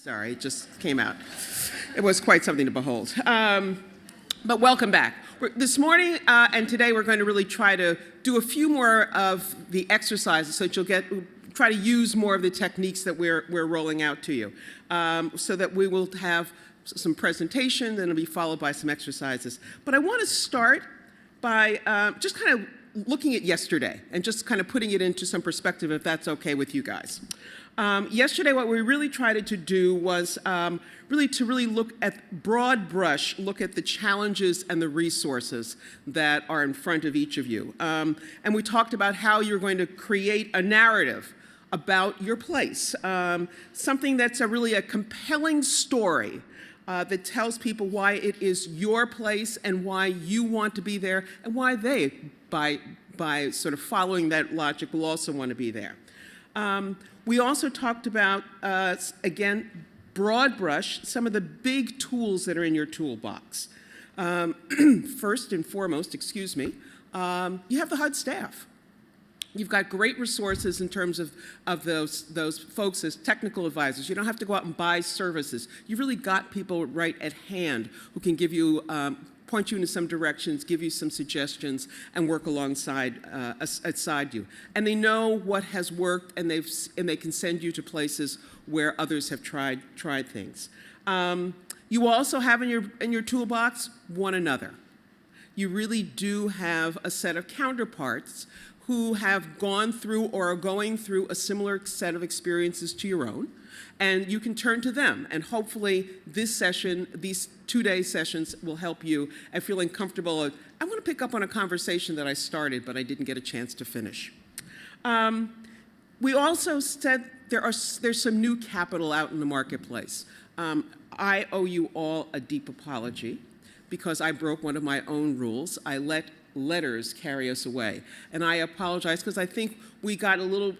Sorry, it just came out. It was quite something to behold. But welcome back. This morning and today we're going to really try to do a few more of the exercises so that you'll try to use more of the techniques that we're rolling out to you. So that we will have some presentation, then it'll be followed by some exercises. But I want to start by just kind of looking at yesterday and just kind of putting it into some perspective, if that's okay with you guys. Yesterday, what we really tried to do was really look at broad brush, look at the challenges and the resources that are in front of each of you. And we talked about how you're going to create a narrative about your place, something that's really a compelling story that tells people why it is your place and why you want to be there and why they, by sort of following that logic, will also want to be there. We also talked about, again, broad brush, some of the big tools that are in your toolbox. First and foremost, you have the HUD staff. You've got great resources in terms of those folks as technical advisors. You don't have to go out and buy services. You've really got people right at hand who can give you point you in some directions, give you some suggestions, and work alongside you. And they know what has worked, and they can send you to places where others have tried things. You also have in your toolbox one another. You really do have a set of counterparts who have gone through or are going through a similar set of experiences to your own. And you can turn to them, and hopefully this session, these 2-day sessions, will help you at feeling comfortable. I want to pick up on a conversation that I started, but I didn't get a chance to finish. We also said there's some new capital out in the marketplace. I owe you all a deep apology because I broke one of my own rules. I let letters carry us away, and I apologize because I think we got a little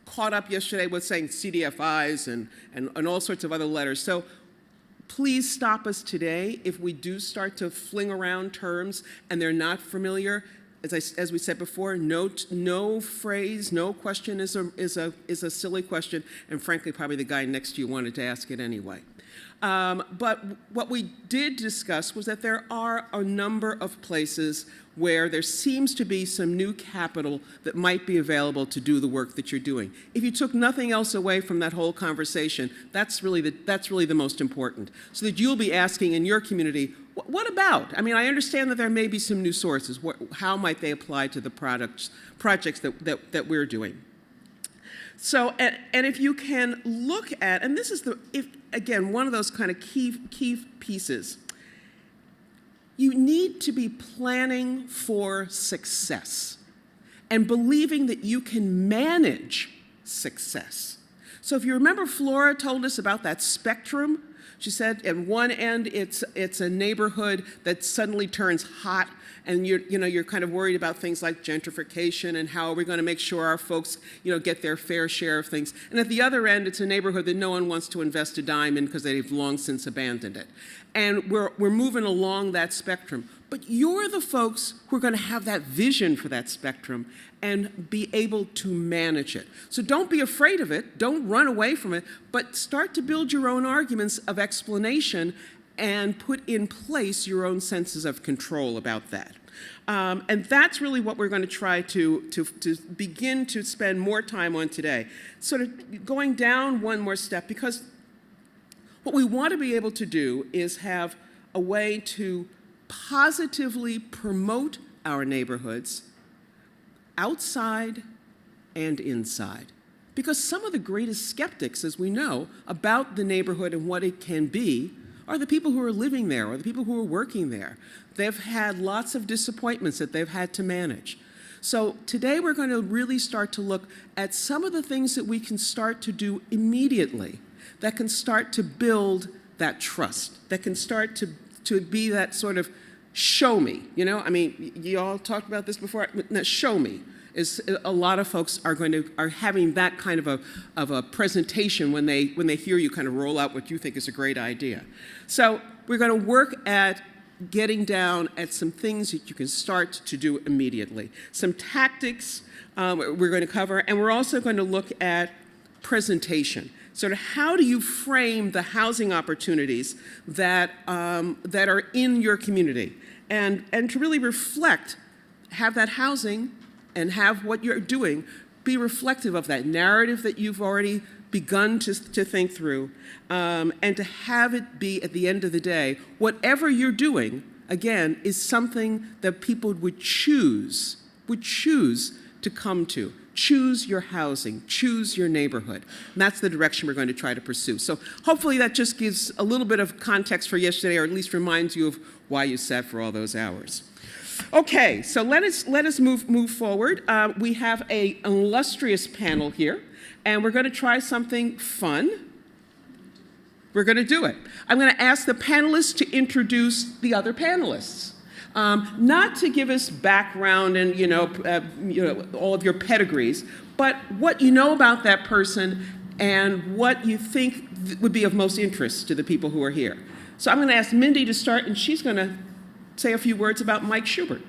caught up yesterday with saying CDFIs and all sorts of other letters. So please stop us today if we do start to fling around terms and they're not familiar. As we said before, no phrase, no question is a silly question, and frankly, probably the guy next to you wanted to ask it anyway. But what we did discuss was that there are a number of places where there seems to be some new capital that might be available to do the work that you're doing. If you took nothing else away from that whole conversation, that's really the most important. So that you'll be asking in your community, what about? I mean, I understand that there may be some new sources. How might they apply to the projects that we're doing? So, and if you can look at, and this is again, one of those kind of key pieces, you need to be planning for success and believing that you can manage success. So if you remember, Flora told us about that spectrum. She said at one end it's a neighborhood that suddenly turns hot, and you're kind of worried about things like gentrification and how are we going to make sure our folks get their fair share of things. And at the other end, it's a neighborhood that no one wants to invest a dime in because they've long since abandoned it. And we're moving along that spectrum. But you're the folks who are going to have that vision for that spectrum and be able to manage it. So don't be afraid of it. Don't run away from it. But start to build your own arguments of explanation and put in place your own senses of control about that. And that's really what we're going to try to begin to spend more time on today. Sort of going down one more step, because what we want to be able to do is have a way to positively promote our neighborhoods outside and inside. Because some of the greatest skeptics, as we know, about the neighborhood and what it can be are the people who are living there or the people who are working there. They've had lots of disappointments that they've had to manage. So today we're going to really start to look at some of the things that we can start to do immediately that can start to build that trust, that can start to be that sort of show me. I mean, you all talked about this before. That show me is a lot of folks are having that kind of a presentation when they hear you kind of roll out what you think is a great idea. So we're going to work at getting down at some things that you can start to do immediately. Some tactics we're going to cover, and we're also going to look at presentation. sort of how do you frame the housing opportunities that, that are in your community? And to really reflect, have that housing and have what you're doing be reflective of that narrative that you've already begun to think through, and to have it be, at the end of the day, whatever you're doing, again, is something that people would choose to come to. Choose your housing, choose your neighborhood. And that's the direction we're going to try to pursue. So hopefully that just gives a little bit of context for yesterday, or at least reminds you of why you sat for all those hours. Okay, so let us move forward. We have an illustrious panel here, and we're going to try something fun. We're going to do it. I'm going to ask the panelists to introduce the other panelists. Not to give us background and all of your pedigrees, but what you know about that person and what you think would be of most interest to the people who are here. So I'm going to ask Mindy to start, and she's going to say a few words about Mike Schubert.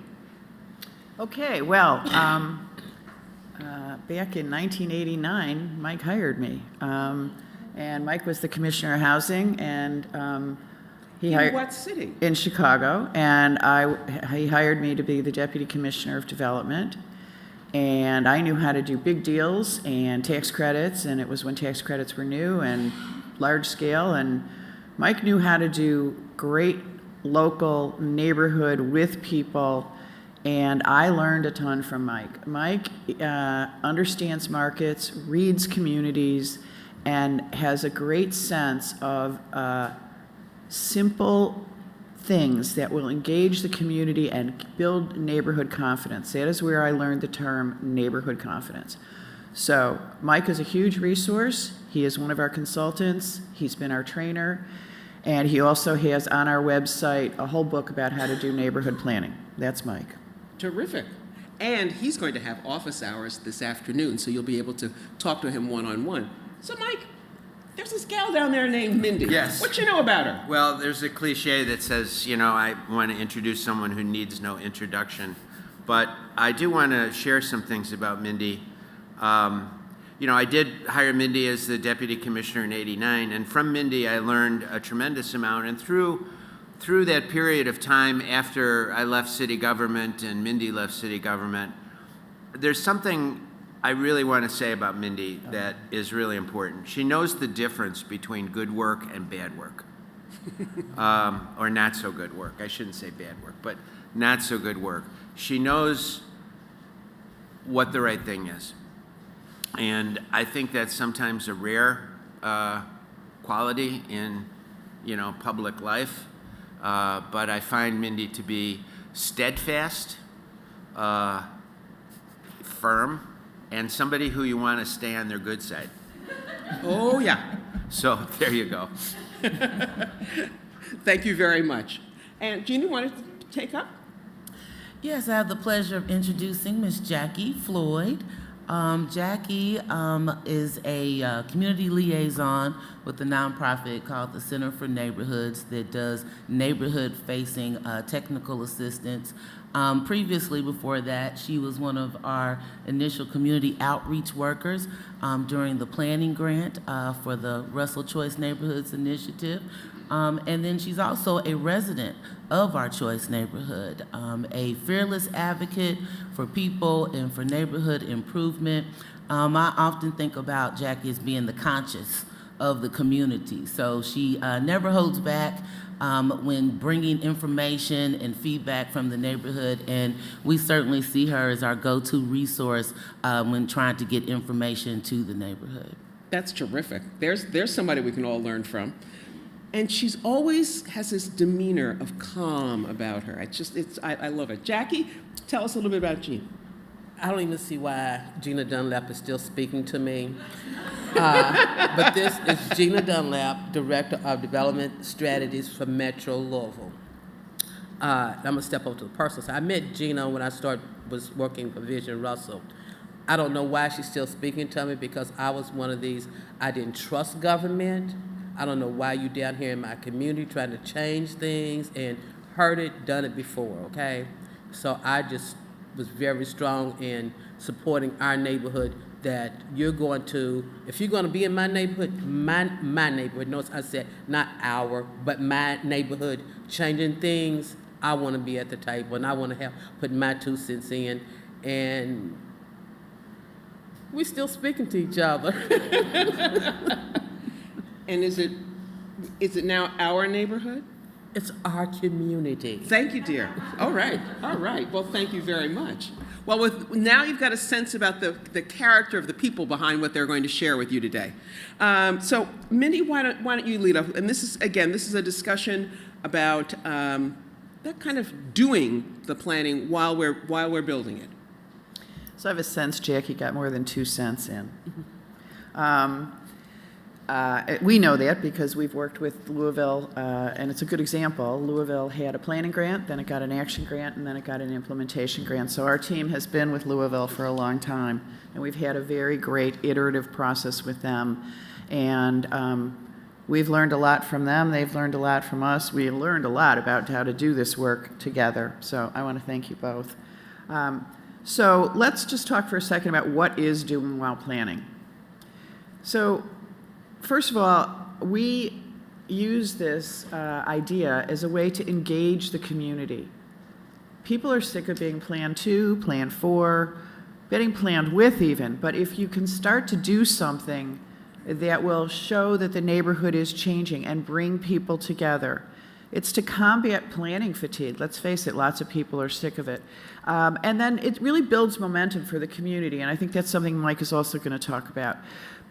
Okay, well, back in 1989, Mike hired me. And Mike was the Commissioner of Housing, and he hired, in what city? In Chicago, and he hired me to be the Deputy Commissioner of Development. And I knew how to do big deals and tax credits, and it was when tax credits were new and large scale, and Mike knew how to do great local neighborhood with people, and I learned a ton from Mike. Mike understands markets, reads communities, and has a great sense of simple things that will engage the community and build neighborhood confidence. That is where I learned the term neighborhood confidence. So Mike is a huge resource. He is one of our consultants. He's been our trainer. And he also has on our website a whole book about how to do neighborhood planning. That's Mike. Terrific. And he's going to have office hours this afternoon, so you'll be able to talk to him one-on-one. So Mike, there's this gal down there named Mindy. Yes. What you know about her? Well, there's a cliche that says, I want to introduce someone who needs no introduction. But I do want to share some things about Mindy. I did hire Mindy as the Deputy Commissioner in '89, and from Mindy I learned a tremendous amount. And through that period of time after I left city government and Mindy left city government, there's something I really want to say about Mindy that is really important. She knows the difference between good work and bad work. Or not so good work. I shouldn't say bad work, but not so good work. She knows what the right thing is. And I think that's sometimes a rare quality in, public life. But I find Mindy to be steadfast, firm, and somebody who you want to stay on their good side. Oh, yeah. So there you go. Thank you very much. And Jeannie, wanted to take up? Yes, I have the pleasure of introducing Ms. Jackie Floyd. Jackie is a community liaison with a nonprofit called the Center for Neighborhoods that does neighborhood-facing technical assistance. Previously, before that, she was one of our initial community outreach workers during the planning grant for the Russell Choice Neighborhoods Initiative. And then she's also a resident of our Choice neighborhood, a fearless advocate for people and for neighborhood improvement. I often think about Jackie as being the conscience of the community. So she never holds back when bringing information and feedback from the neighborhood, and we certainly see her as our go-to resource when trying to get information to the neighborhood. That's terrific. There's somebody we can all learn from. And she's always has this demeanor of calm about her. I love it. Jackie, tell us a little bit about Jean. I don't even see why Gina Dunlap is still speaking to me. But this is Gina Dunlap, Director of Development Strategies for Metro Louisville. I'm gonna step up to the personal side. I met Gina when I was working for Vision Russell. I don't know why she's still speaking to me, because I was one of these, I didn't trust government. I don't know why you down here in my community trying to change things, and heard it, done it before, okay? So I just was very strong in supporting our neighborhood, that you're going to, if you're going to be in my neighborhood, my neighborhood, notice I said not our, but my neighborhood, changing things, I want to be at the table, and I want to help put my 2 cents in, and we're still speaking to each other. And is it now our neighborhood? It's our community. Thank you, dear. All right, all right. Well, thank you very much. Well, now you've got a sense about the character of the people behind what they're going to share with you today. So, Mindy, why don't you lead off? And this is a discussion about that kind of doing the planning while we're building it. So I have a sense Jackie got more than 2 cents in. We know that because we've worked with Louisville, and it's a good example. Louisville had a planning grant, then it got an action grant, and then it got an implementation grant. So our team has been with Louisville for a long time, and we've had a very great iterative process with them. And we've learned a lot from them. They've learned a lot from us. We learned a lot about how to do this work together. So I want to thank you both. So let's just talk for a second about what is doing while planning. So first of all, we use this idea as a way to engage the community. People are sick of being planned to, planned for, getting planned with even, but if you can start to do something that will show that the neighborhood is changing and bring people together, it's to combat planning fatigue. Let's face it, lots of people are sick of it. And then it really builds momentum for the community, and I think that's something Mike is also going to talk about.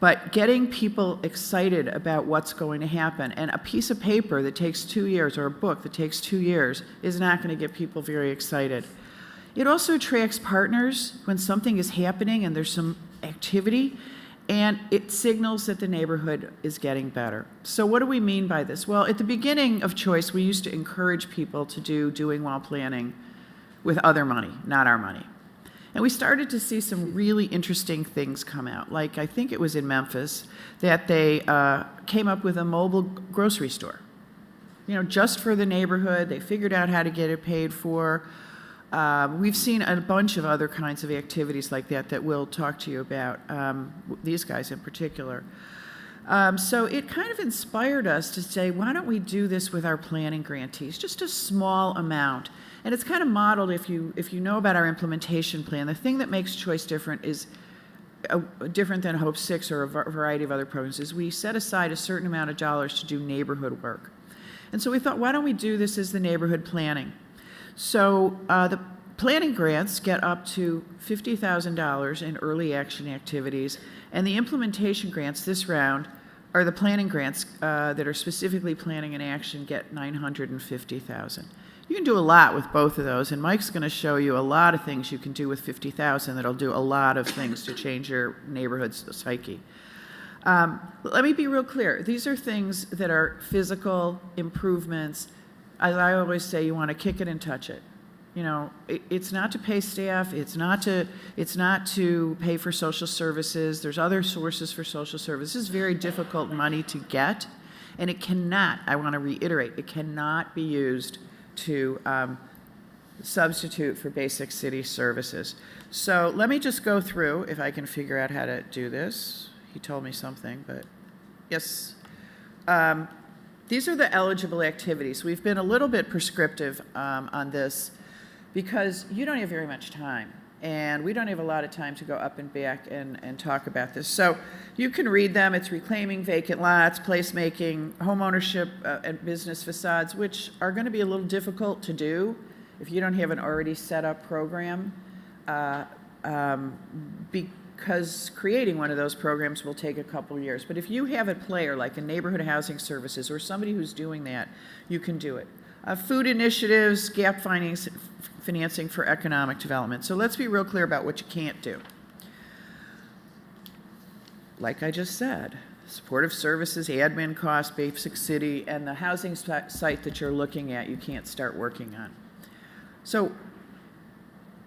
But getting people excited about what's going to happen, and a piece of paper that takes 2 years or a book that takes 2 years is not going to get people very excited. It also attracts partners when something is happening and there's some activity, and it signals that the neighborhood is getting better. So what do we mean by this? Well, at the beginning of Choice, we used to encourage people to do doing while planning with other money, not our money. And we started to see some really interesting things come out. Like, I think it was in Memphis that they came up with a mobile grocery store, just for the neighborhood. They figured out how to get it paid for. We've seen a bunch of other kinds of activities like that we'll talk to you about, these guys in particular. So it kind of inspired us to say, why don't we do this with our planning grantees, just a small amount. And it's kind of modeled, if you know about our implementation plan. The thing that makes Choice different is different than Hope 6 or a variety of other programs, is we set aside a certain amount of dollars to do neighborhood work. And so we thought, why don't we do this as the neighborhood planning? So the planning grants get up to $50,000 in early action activities, and the implementation grants this round are the planning grants that are specifically planning and action get $950,000. You can do a lot with both of those, and Mike's going to show you a lot of things you can do with $50,000 that'll do a lot of things to change your neighborhood's psyche. Let me be real clear. These are things that are physical improvements. As I always say, you want to kick it and touch it. It's not to pay staff. It's not to pay for social services. There's other sources for social services. This is very difficult money to get, and it cannot, I want to reiterate, it cannot be used to substitute for basic city services. So let me just go through, if I can figure out how to do this. He told me something, but yes. These are the eligible activities. We've been a little bit prescriptive on this because you don't have very much time, and we don't have a lot of time to go up and back and talk about this. So you can read them. It's reclaiming vacant lots, placemaking, home ownership, and business facades, which are going to be a little difficult to do if you don't have an already set up program, because creating one of those programs will take a couple years. But if you have a player like a neighborhood housing services or somebody who's doing that, you can do it. Food initiatives, gap financing for economic development. So let's be real clear about what you can't do. Like I just said, supportive services, admin costs, basic city, and the housing site that you're looking at, you can't start working on. So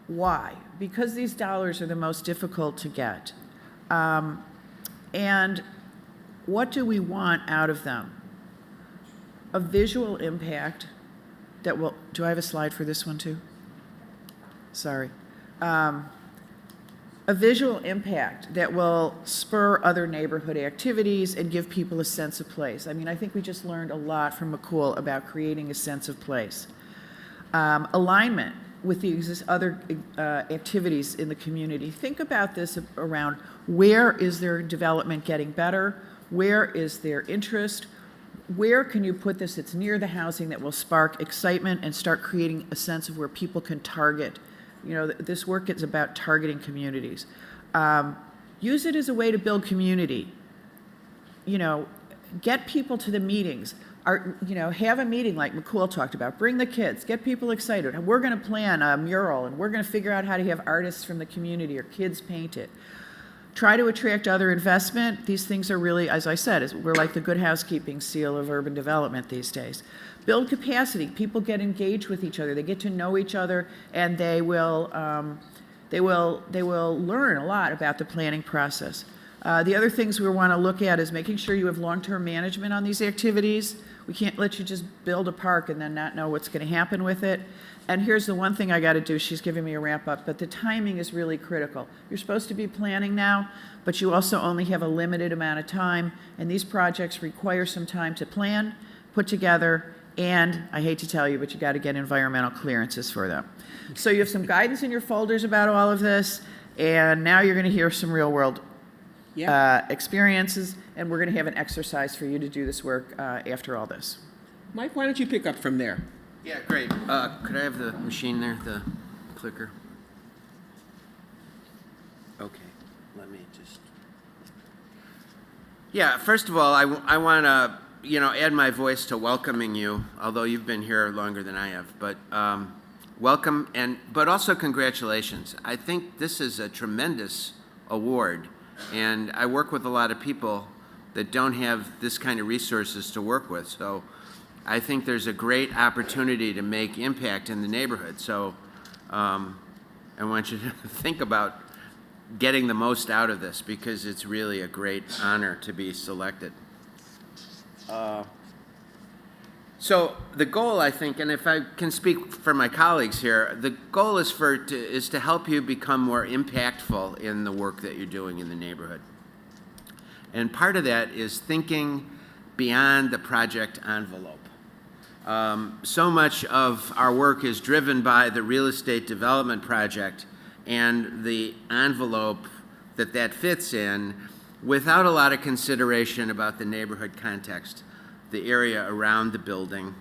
why? Because these dollars are the most difficult to get. And what do we want out of them? A visual impact that will, do I have a slide for this one too? Sorry. a visual impact that will spur other neighborhood activities and give people a sense of place. I mean, I think we just learned a lot from McCool about creating a sense of place. Alignment with the other activities in the community. Think about this around where is their development getting better? Where is their interest? Where can you put this that's near the housing that will spark excitement and start creating a sense of where people can target? You know, this work is about targeting communities. Use it as a way to build community. You know, get people to the meetings. Have a meeting like McCool talked about. Bring the kids, get people excited. We're going to plan a mural, and we're going to figure out how to have artists from the community or kids paint it. Try to attract other investment. These things are really, as I said, we're like the good housekeeping seal of urban development these days. Build capacity. People get engaged with each other. They get to know each other, and they will learn a lot about the planning process. The other things we want to look at is making sure you have long-term management on these activities. We can't let you just build a park and then not know what's going to happen with it. And here's the one thing I got to do. She's giving me a wrap up, but the timing is really critical. You're supposed to be planning now, but you also only have a limited amount of time, and these projects require some time to plan, put together, and I hate to tell you, but you got to get environmental clearances for them. So you have some guidance in your folders about all of this, and now you're going to hear some real-world experiences, and we're going to have an exercise for you to do this work after all this. Mike, why don't you pick up from there? Yeah, great. Could I have the machine there, the clicker? Okay, let me just... Yeah, first of all, I want to, add my voice to welcoming you, although you've been here longer than I have, but welcome, but also congratulations. I think this is a tremendous award, and I work with a lot of people that don't have this kind of resources to work with, so I think there's a great opportunity to make impact in the neighborhood. So I want you to think about getting the most out of this, because it's really a great honor to be selected. So the goal, I think, and if I can speak for my colleagues here, the goal is to help you become more impactful in the work that you're doing in the neighborhood. And part of that is thinking beyond the project envelope. So much of our work is driven by the real estate development project and the envelope that fits in, without a lot of consideration about the neighborhood context, the area around the building,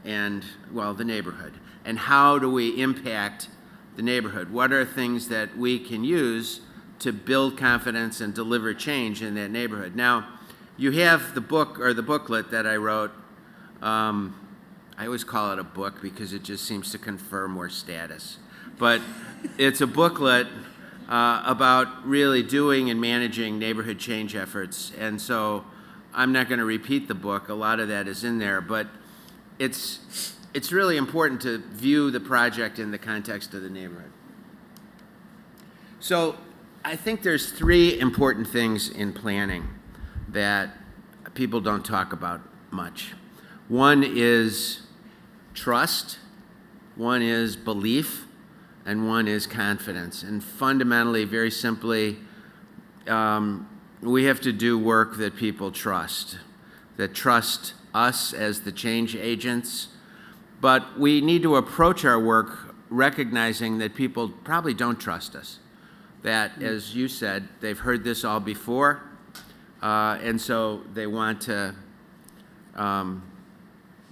and, well, the neighborhood. And how do we impact the neighborhood? What are things that we can use to build confidence and deliver change in that neighborhood? Now, you have the book, or the booklet that I wrote. I always call it a book because it just seems to confer more status. But it's a booklet about really doing and managing neighborhood change efforts. And so I'm not going to repeat the book. A lot of that is in there. But it's really important to view the project in the context of the neighborhood. So I think there's three important things in planning that people don't talk about much. One is trust, one is belief, and one is confidence. And fundamentally, very simply, we have to do work that people trust, that trust us as the change agents. But we need to approach our work recognizing that people probably don't trust us, that, as you said, they've heard this all before, and so they want to...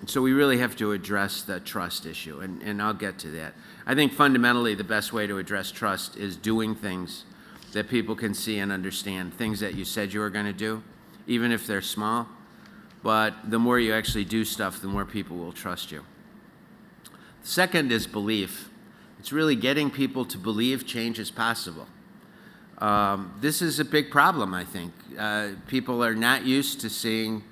So we really have to address the trust issue, and I'll get to that. I think fundamentally the best way to address trust is doing things that people can see and understand, things that you said you were going to do, even if they're small. But the more you actually do stuff, the more people will trust you. The second is belief. It's really getting people to believe change is possible. This is a big problem, I think. People are not used to seeing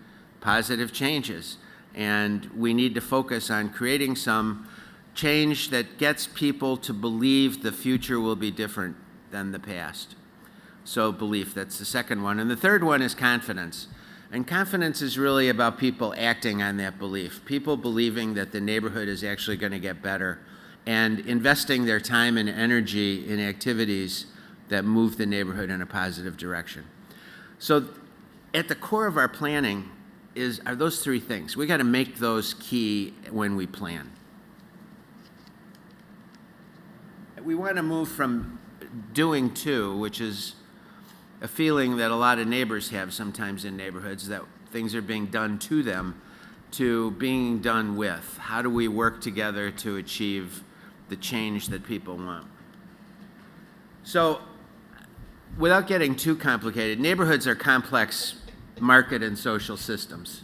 positive changes. And we need to focus on creating some change that gets people to believe the future will be different than the past. So belief, that's the second one. And the third one is confidence. And confidence is really about people acting on that belief, people believing that the neighborhood is actually going to get better and investing their time and energy in activities that move the neighborhood in a positive direction. So at the core of our planning are those three things. We got to make those key when we plan. We want to move from doing to, which is a feeling that a lot of neighbors have sometimes in neighborhoods, that things are being done to them, to being done with. How do we work together to achieve the change that people want? So, without getting too complicated, neighborhoods are complex market and social systems.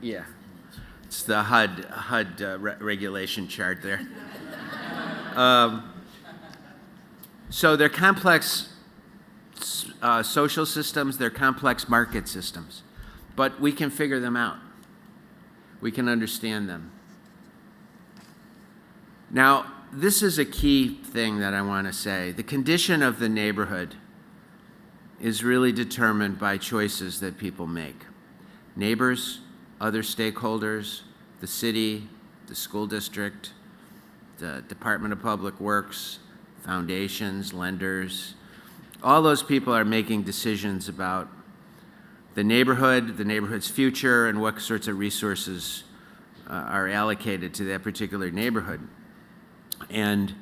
Yeah, it's the HUD regulation chart there. So they're complex social systems, they're complex market systems, but we can figure them out. We can understand them. Now, this is a key thing that I want to say. The condition of the neighborhood is really determined by choices that people make. Neighbors, other stakeholders, the city, the school district, the Department of Public Works, foundations, lenders, all those people are making decisions about the neighborhood's future, and what sorts of resources are allocated to that particular neighborhood. And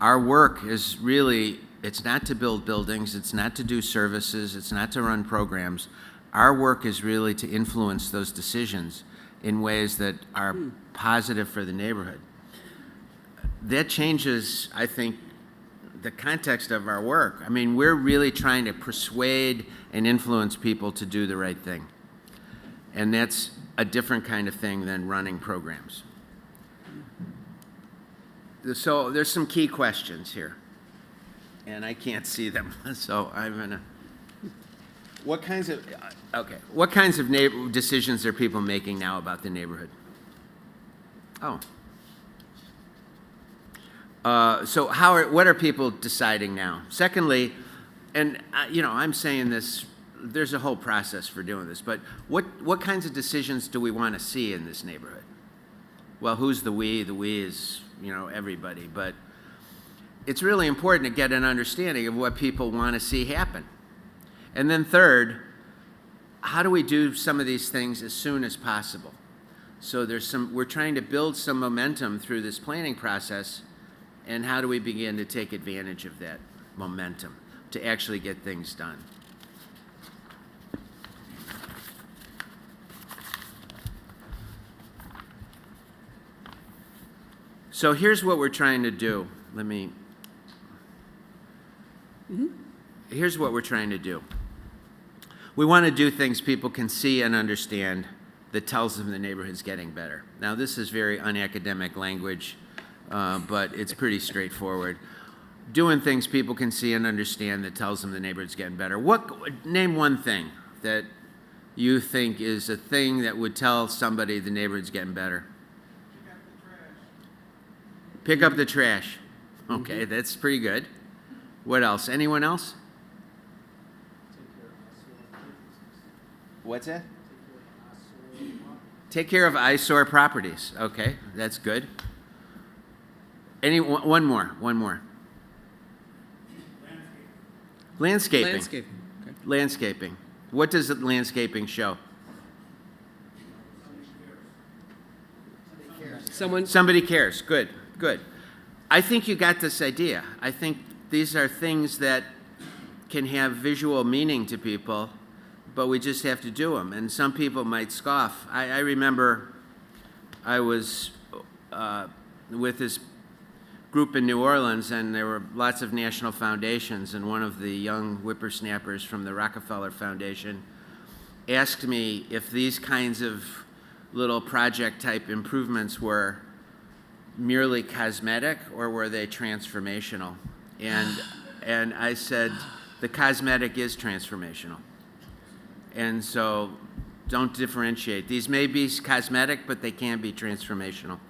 our work is really, it's not to build buildings, it's not to do services, it's not to run programs. Our work is really to influence those decisions in ways that are positive for the neighborhood. That changes, I think, the context of our work. I mean, we're really trying to persuade and influence people to do the right thing. And that's a different kind of thing than running programs. So there's some key questions here, and I can't see them, so I'm gonna. What kinds of decisions are people making now about the neighborhood? Oh. So what are people deciding now? Secondly, and I'm saying this, there's a whole process for doing this, but what kinds of decisions do we want to see in this neighborhood? Well, who's the we? The we is, everybody, but it's really important to get an understanding of what people want to see happen. And then third, how do we do some of these things as soon as possible? So we're trying to build some momentum through this planning process, and how do we begin to take advantage of that momentum to actually get things done? So here's what we're trying to do. Here's what we're trying to do. We want to do things people can see and understand that tells them the neighborhood's getting better. Now, this is very unacademic language, but it's pretty straightforward. Doing things people can see and understand that tells them the neighborhood's getting better. Name one thing that you think is a thing that would tell somebody the neighborhood's getting better. Pick up the trash. Okay, that's pretty good. What else? Anyone else? What's that? Take care of eyesore properties. Okay, that's good. One more. Landscaping. Landscape. Okay. Landscaping. What does landscaping show? Somebody cares. Good. I think you got this idea. I think these are things that can have visual meaning to people, but we just have to do them. And some people might scoff. I remember I was with this group in New Orleans, and there were lots of national foundations, and one of the young whippersnappers from the Rockefeller Foundation asked me if these kinds of little project-type improvements were merely cosmetic or were they transformational? And I said, the cosmetic is transformational. And so don't differentiate. These may be cosmetic, but they can be transformational.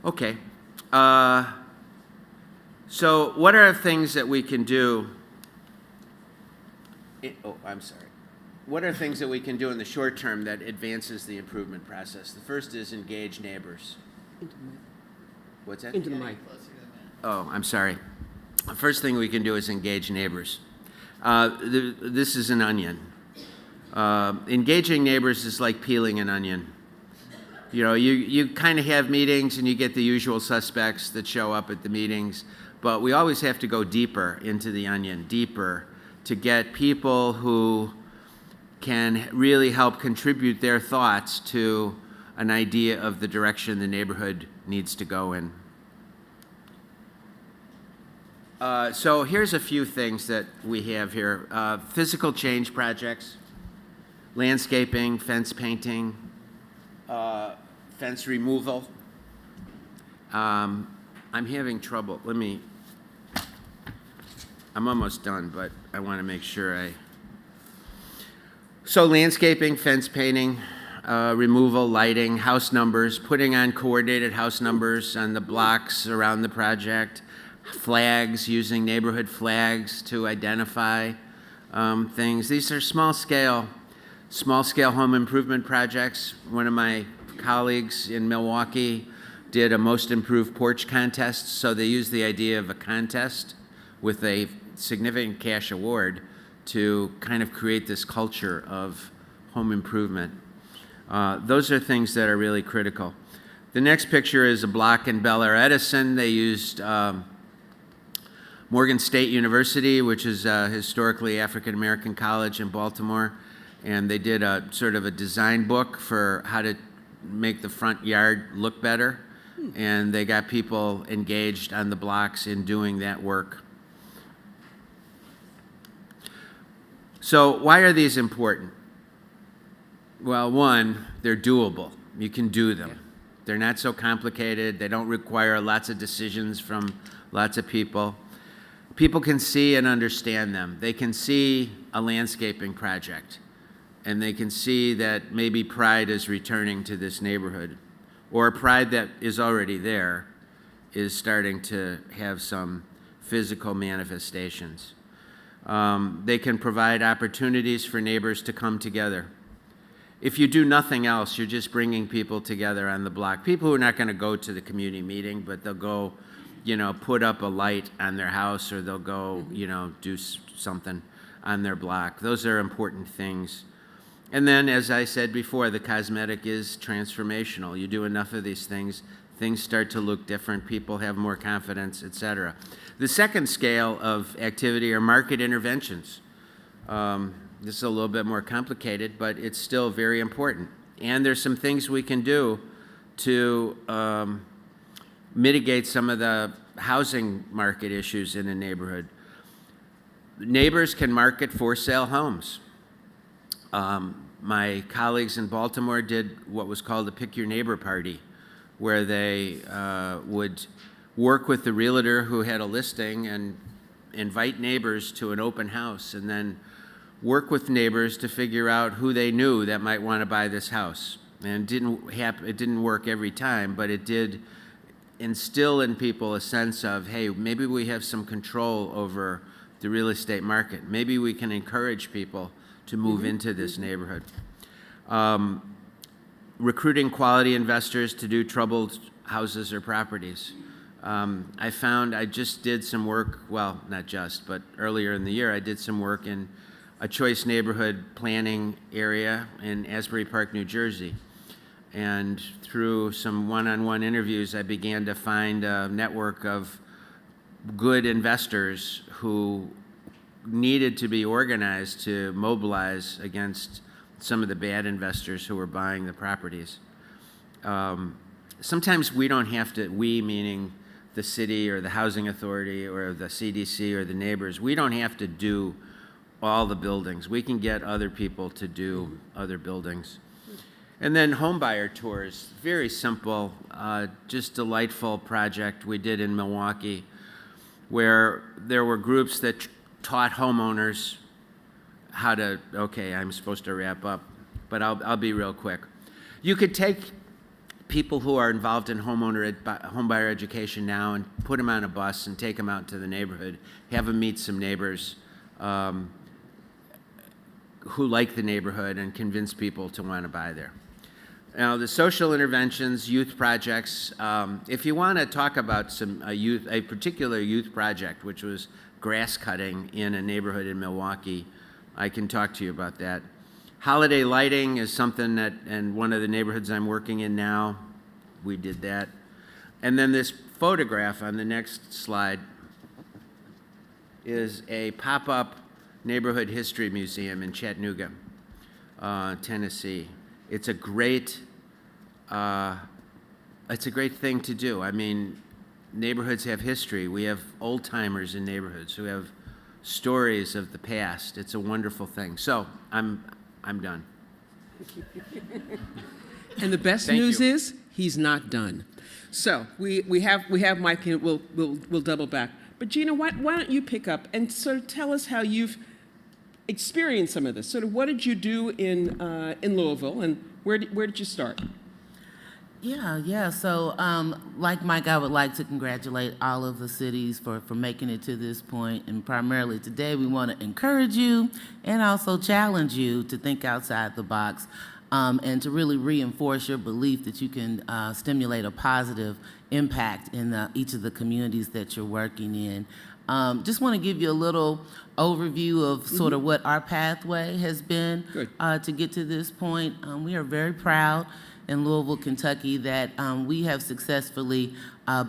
Okay. So what are things that we can do? What are things that we can do in the short term that advances the improvement process? The first is engage neighbors. What's that? Into the mic. Oh, I'm sorry. First thing we can do is engage neighbors. This is an onion. Engaging neighbors is like peeling an onion. You know, you kind of have meetings and you get the usual suspects that show up at the meetings, but we always have to go deeper into the onion, deeper, to get people who can really help contribute their thoughts to an idea of the direction the neighborhood needs to go in. So here's a few things that we have here. Physical change projects, landscaping, fence painting, fence removal. I'm having trouble. I'm almost done, but I want to make sure So landscaping, fence painting, removal, lighting, house numbers, putting on coordinated house numbers on the blocks around the project, flags, using neighborhood flags to identify things. These are small scale home improvement projects. One of my colleagues in Milwaukee did a most improved porch contest, so they used the idea of a contest with a significant cash award to kind of create this culture of home improvement. Those are things that are really critical. The next picture is a block in Bel Air Edison. They used Morgan State University, which is a historically African American college in Baltimore, and they did a sort of a design book for how to make the front yard look better, and they got people engaged on the blocks in doing that work. So why are these important? Well, one, they're doable. You can do them. They're not so complicated. They don't require lots of decisions from lots of people. People can see and understand them. They can see a landscaping project, and they can see that maybe pride is returning to this neighborhood, or pride that is already there is starting to have some physical manifestations. They can provide opportunities for neighbors to come together. If you do nothing else, you're just bringing people together on the block. People who are not going to go to the community meeting, but they'll go, put up a light on their house, or they'll go, do something on their block. Those are important things. And then, as I said before, the cosmetic is transformational. You do enough of these things, things start to look different, people have more confidence, etc. The second scale of activity are market interventions. This is a little bit more complicated, but it's still very important. And there's some things we can do to mitigate some of the housing market issues in a neighborhood. Neighbors can market for sale homes. My colleagues in Baltimore did what was called a Pick Your Neighbor Party, where they would work with the realtor who had a listing and invite neighbors to an open house, and then work with neighbors to figure out who they knew that might want to buy this house. And it didn't work every time, but it did instill in people a sense of, hey, maybe we have some control over the real estate market. Maybe we can encourage people to move into this neighborhood. Recruiting quality investors to do troubled houses or properties. I just did some work, well, not just, but earlier in the year, I did some work in a choice neighborhood planning area in Asbury Park, New Jersey. And through some one-on-one interviews, I began to find a network of good investors who needed to be organized to mobilize against some of the bad investors who were buying the properties. Sometimes we don't have to, we meaning the city or the housing authority or the CDC or the neighbors, we don't have to do all the buildings. We can get other people to do other buildings. And then home buyer tours, very simple, just delightful project we did in Milwaukee, where there were groups that taught homeowners how to, okay, I'm supposed to wrap up, but I'll be real quick. You could take people who are involved in home buyer education now and put them on a bus and take them out to the neighborhood, have them meet some neighbors who like the neighborhood and convince people to want to buy there. Now, the social interventions, youth projects, if you want to talk about a particular youth project, which was grass cutting in a neighborhood in Milwaukee, I can talk to you about that. Holiday lighting is something that, in one of the neighborhoods I'm working in now, we did that. And then this photograph on the next slide is a pop-up neighborhood history museum in Chattanooga, Tennessee. It's a great thing to do. I mean, neighborhoods have history. We have old timers in neighborhoods who have stories of the past. It's a wonderful thing. So I'm done. And the best Thank news you. is he's not done. So we have Mike, and we'll double back. But Gina, why don't you pick up and sort of tell us how you've experienced some of this? Sort of what did you do in Louisville, and where did you start? Yeah. So, like Mike, I would like to congratulate all of the cities for making it to this point. And primarily today, we want to encourage you and also challenge you to think outside the box and to really reinforce your belief that you can stimulate a positive impact in each of the communities that you're working in. Just want to give you a little overview of sort of what our pathway has been to get to this point. We are very proud in Louisville, Kentucky, that we have successfully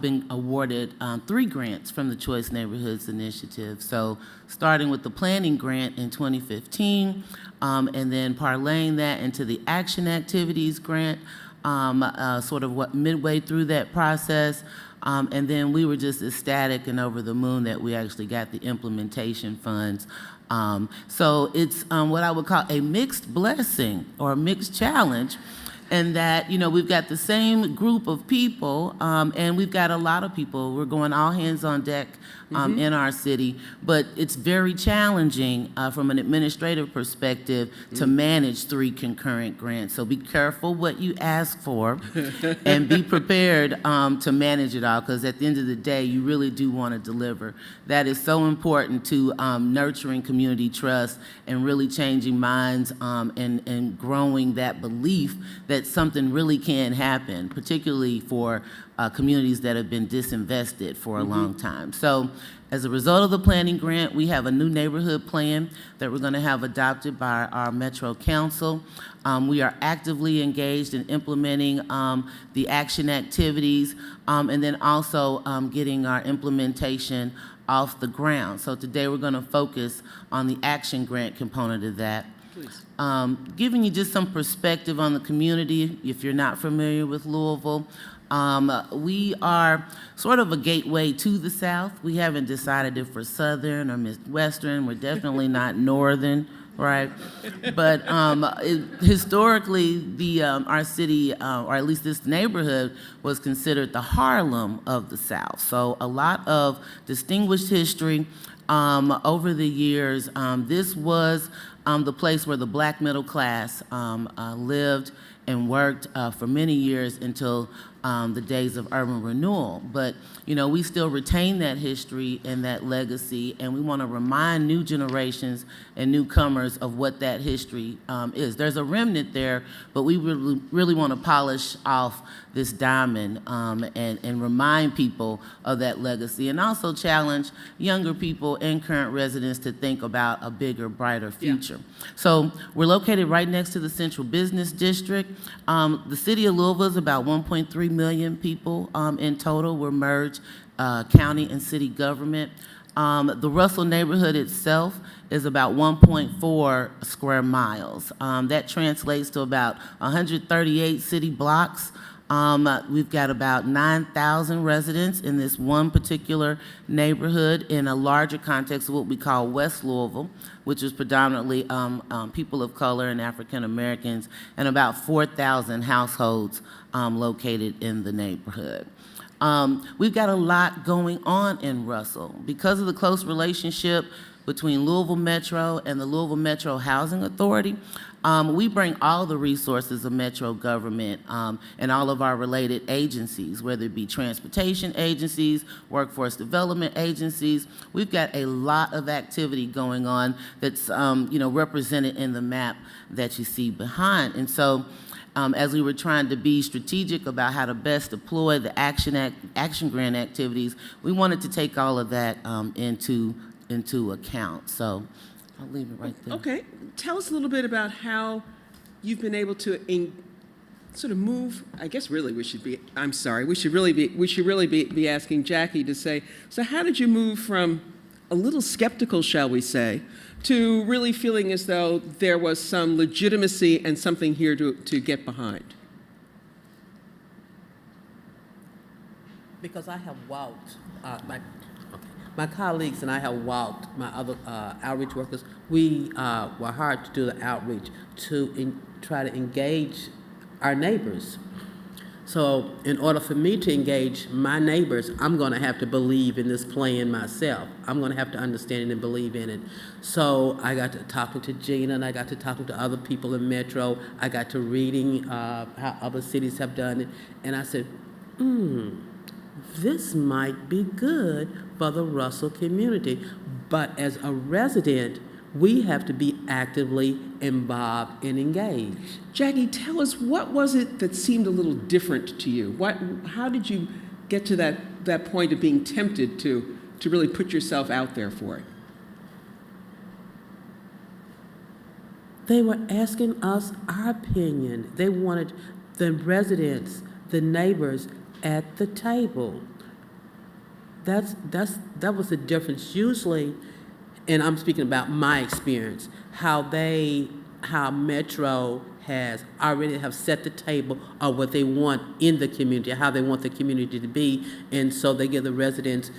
been awarded 3 grants from the Choice Neighborhoods Initiative. So starting with the planning grant in 2015, and then parlaying that into the action activities grant, sort of midway through that process. And then we were just ecstatic and over the moon that we actually got the implementation funds. So it's what I would call a mixed blessing or a mixed challenge, and that, we've got the same group of people, and we've got a lot of people. We're going all hands on deck in our city, but it's very challenging from an administrative perspective to manage 3 concurrent grants. So be careful what you ask for and be prepared to manage it all, because at the end of the day, you really do want to deliver. That is so important to nurturing community trust and really changing minds and growing that belief that something really can happen, particularly for communities that have been disinvested for a long time. So as a result of the planning grant, we have a new neighborhood plan that we're going to have adopted by our Metro Council. We are actively engaged in implementing the action activities and then also getting our implementation off the ground. So today we're going to focus on the action grant component of that. Please. Giving you just some perspective on the community, if you're not familiar with Louisville. We are sort of a gateway to the South. We haven't decided if we're Southern or Midwestern. We're definitely not Northern, right? But historically, our city, or at least this neighborhood, was considered the Harlem of the South. So a lot of distinguished history over the years. This was the place where the black middle class lived and worked for many years until the days of urban renewal. But, we still retain that history and that legacy, and we want to remind new generations and newcomers of what that history is. There's a remnant there, but we really want to polish off this diamond and remind people of that legacy, and also challenge younger people and current residents to think about a bigger, brighter future. Yeah. So we're located right next to the Central Business District. The city of Louisville is about 1.3 million people in total. We're merged county and city government. The Russell neighborhood itself is about 1.4 square miles. That translates to about 138 city blocks. We've got about 9,000 residents in this one particular neighborhood in a larger context of what we call West Louisville, which is predominantly people of color and African Americans, and about 4,000 households located in the neighborhood. We've got a lot going on in Russell. Because of the close relationship between Louisville Metro and the Louisville Metro Housing Authority, we bring all the resources of Metro government and all of our related agencies, whether it be transportation agencies, workforce development agencies. We've got a lot of activity going on that's represented in the map that you see behind. And so as we were trying to be strategic about how to best deploy the action grant activities, we wanted to take all of that into account. So I'll leave it right there. Okay, tell us a little bit about how you've been able to sort of move. I guess really we should really be asking Jackie to say. So how did you move from a little skeptical, shall we say, to really feeling as though there was some legitimacy and something here to get behind? Because I have walked, my colleagues and I have walked, my other outreach workers, we were hard to do the outreach to try to engage our neighbors. So in order for me to engage my neighbors, I'm going to have to believe in this plan myself. I'm going to have to understand it and believe in it. So I got to talking to Gina, and I got to talking to other people in Metro. I got to reading how other cities have done it. And I said, this might be good for the Russell community. But as a resident, we have to be actively involved and engaged. Jackie, tell us, what was it that seemed a little different to you? How did you get to that point of being tempted to really put yourself out there for it? They were asking us our opinion. They wanted the residents, the neighbors at the table. That was the difference. Usually, and I'm speaking about my experience, how Metro has already have set the table of what they want in the community, how they want the community to be, and so they give the residents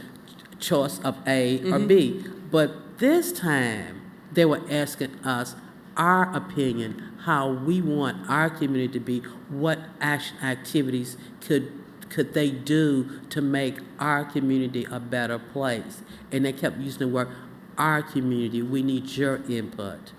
choice of A or B. But this time, they were asking us our opinion, how we want our community to be, what action activities could they do to make our community a better place. And they kept using the word, our community, we need your input.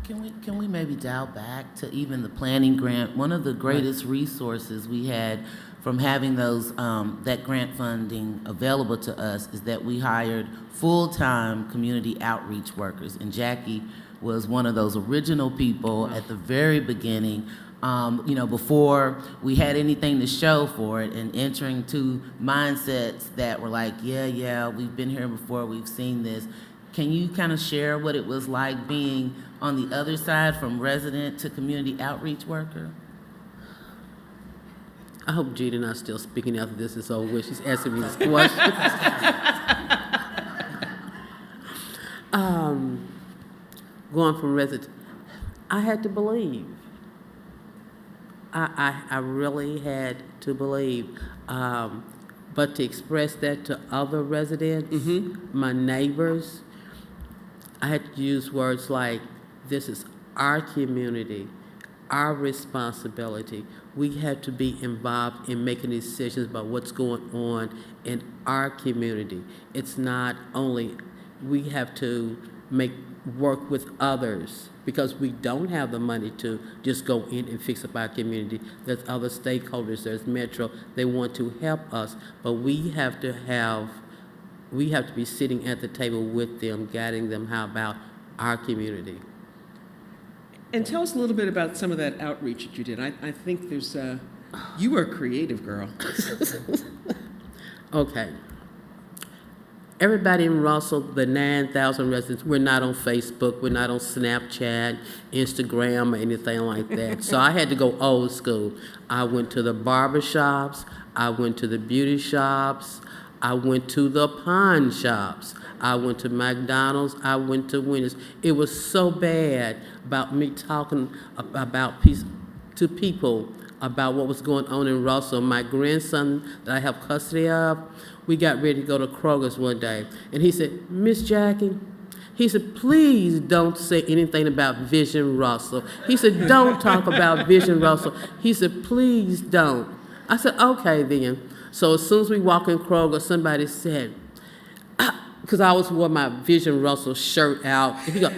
Can we maybe dial back to even the planning grant? One of the greatest resources we had from having those that grant funding available to us is that we hired full-time community outreach workers, and Jackie was one of those original people at the very beginning. Before we had anything to show for it, and entering to mindsets that were like, yeah, we've been here before, we've seen this. Can you kind of share what it was like being on the other side, from resident to community outreach worker? I hope Gina not still speaking after this is over with. She's asking me this question. Going from resident, I had to believe. I really had to believe. But to express that to other residents, my neighbors, I had to use words like, this is our community, our responsibility. We have to be involved in making decisions about what's going on in our community. It's not only, we have to work with others, because we don't have the money to just go in and fix up our community. There's other stakeholders, there's Metro, they want to help us, but we have to be sitting at the table with them, guiding them how about our community. And tell us a little bit about some of that outreach that you did. I think there's, you were a creative girl. Okay. Everybody in Russell, the 9,000 residents, we're not on Facebook, we're not on Snapchat, Instagram, or anything like that. So I had to go old school. I went to the barber shops, I went to the beauty shops, I went to the pawn shops, I went to McDonald's, I went to Wendy's. It was so bad about me talking about to people about what was going on in Russell. My grandson that I have custody of, we got ready to go to Kroger's one day, and he said, Miss Jackie, he said, please don't say anything about Vision Russell. He said, don't talk about Vision Russell. He said, please don't. I said, okay then. So as soon as we walk in Kroger, somebody said, because I always wore my Vision Russell shirt out, and he goes,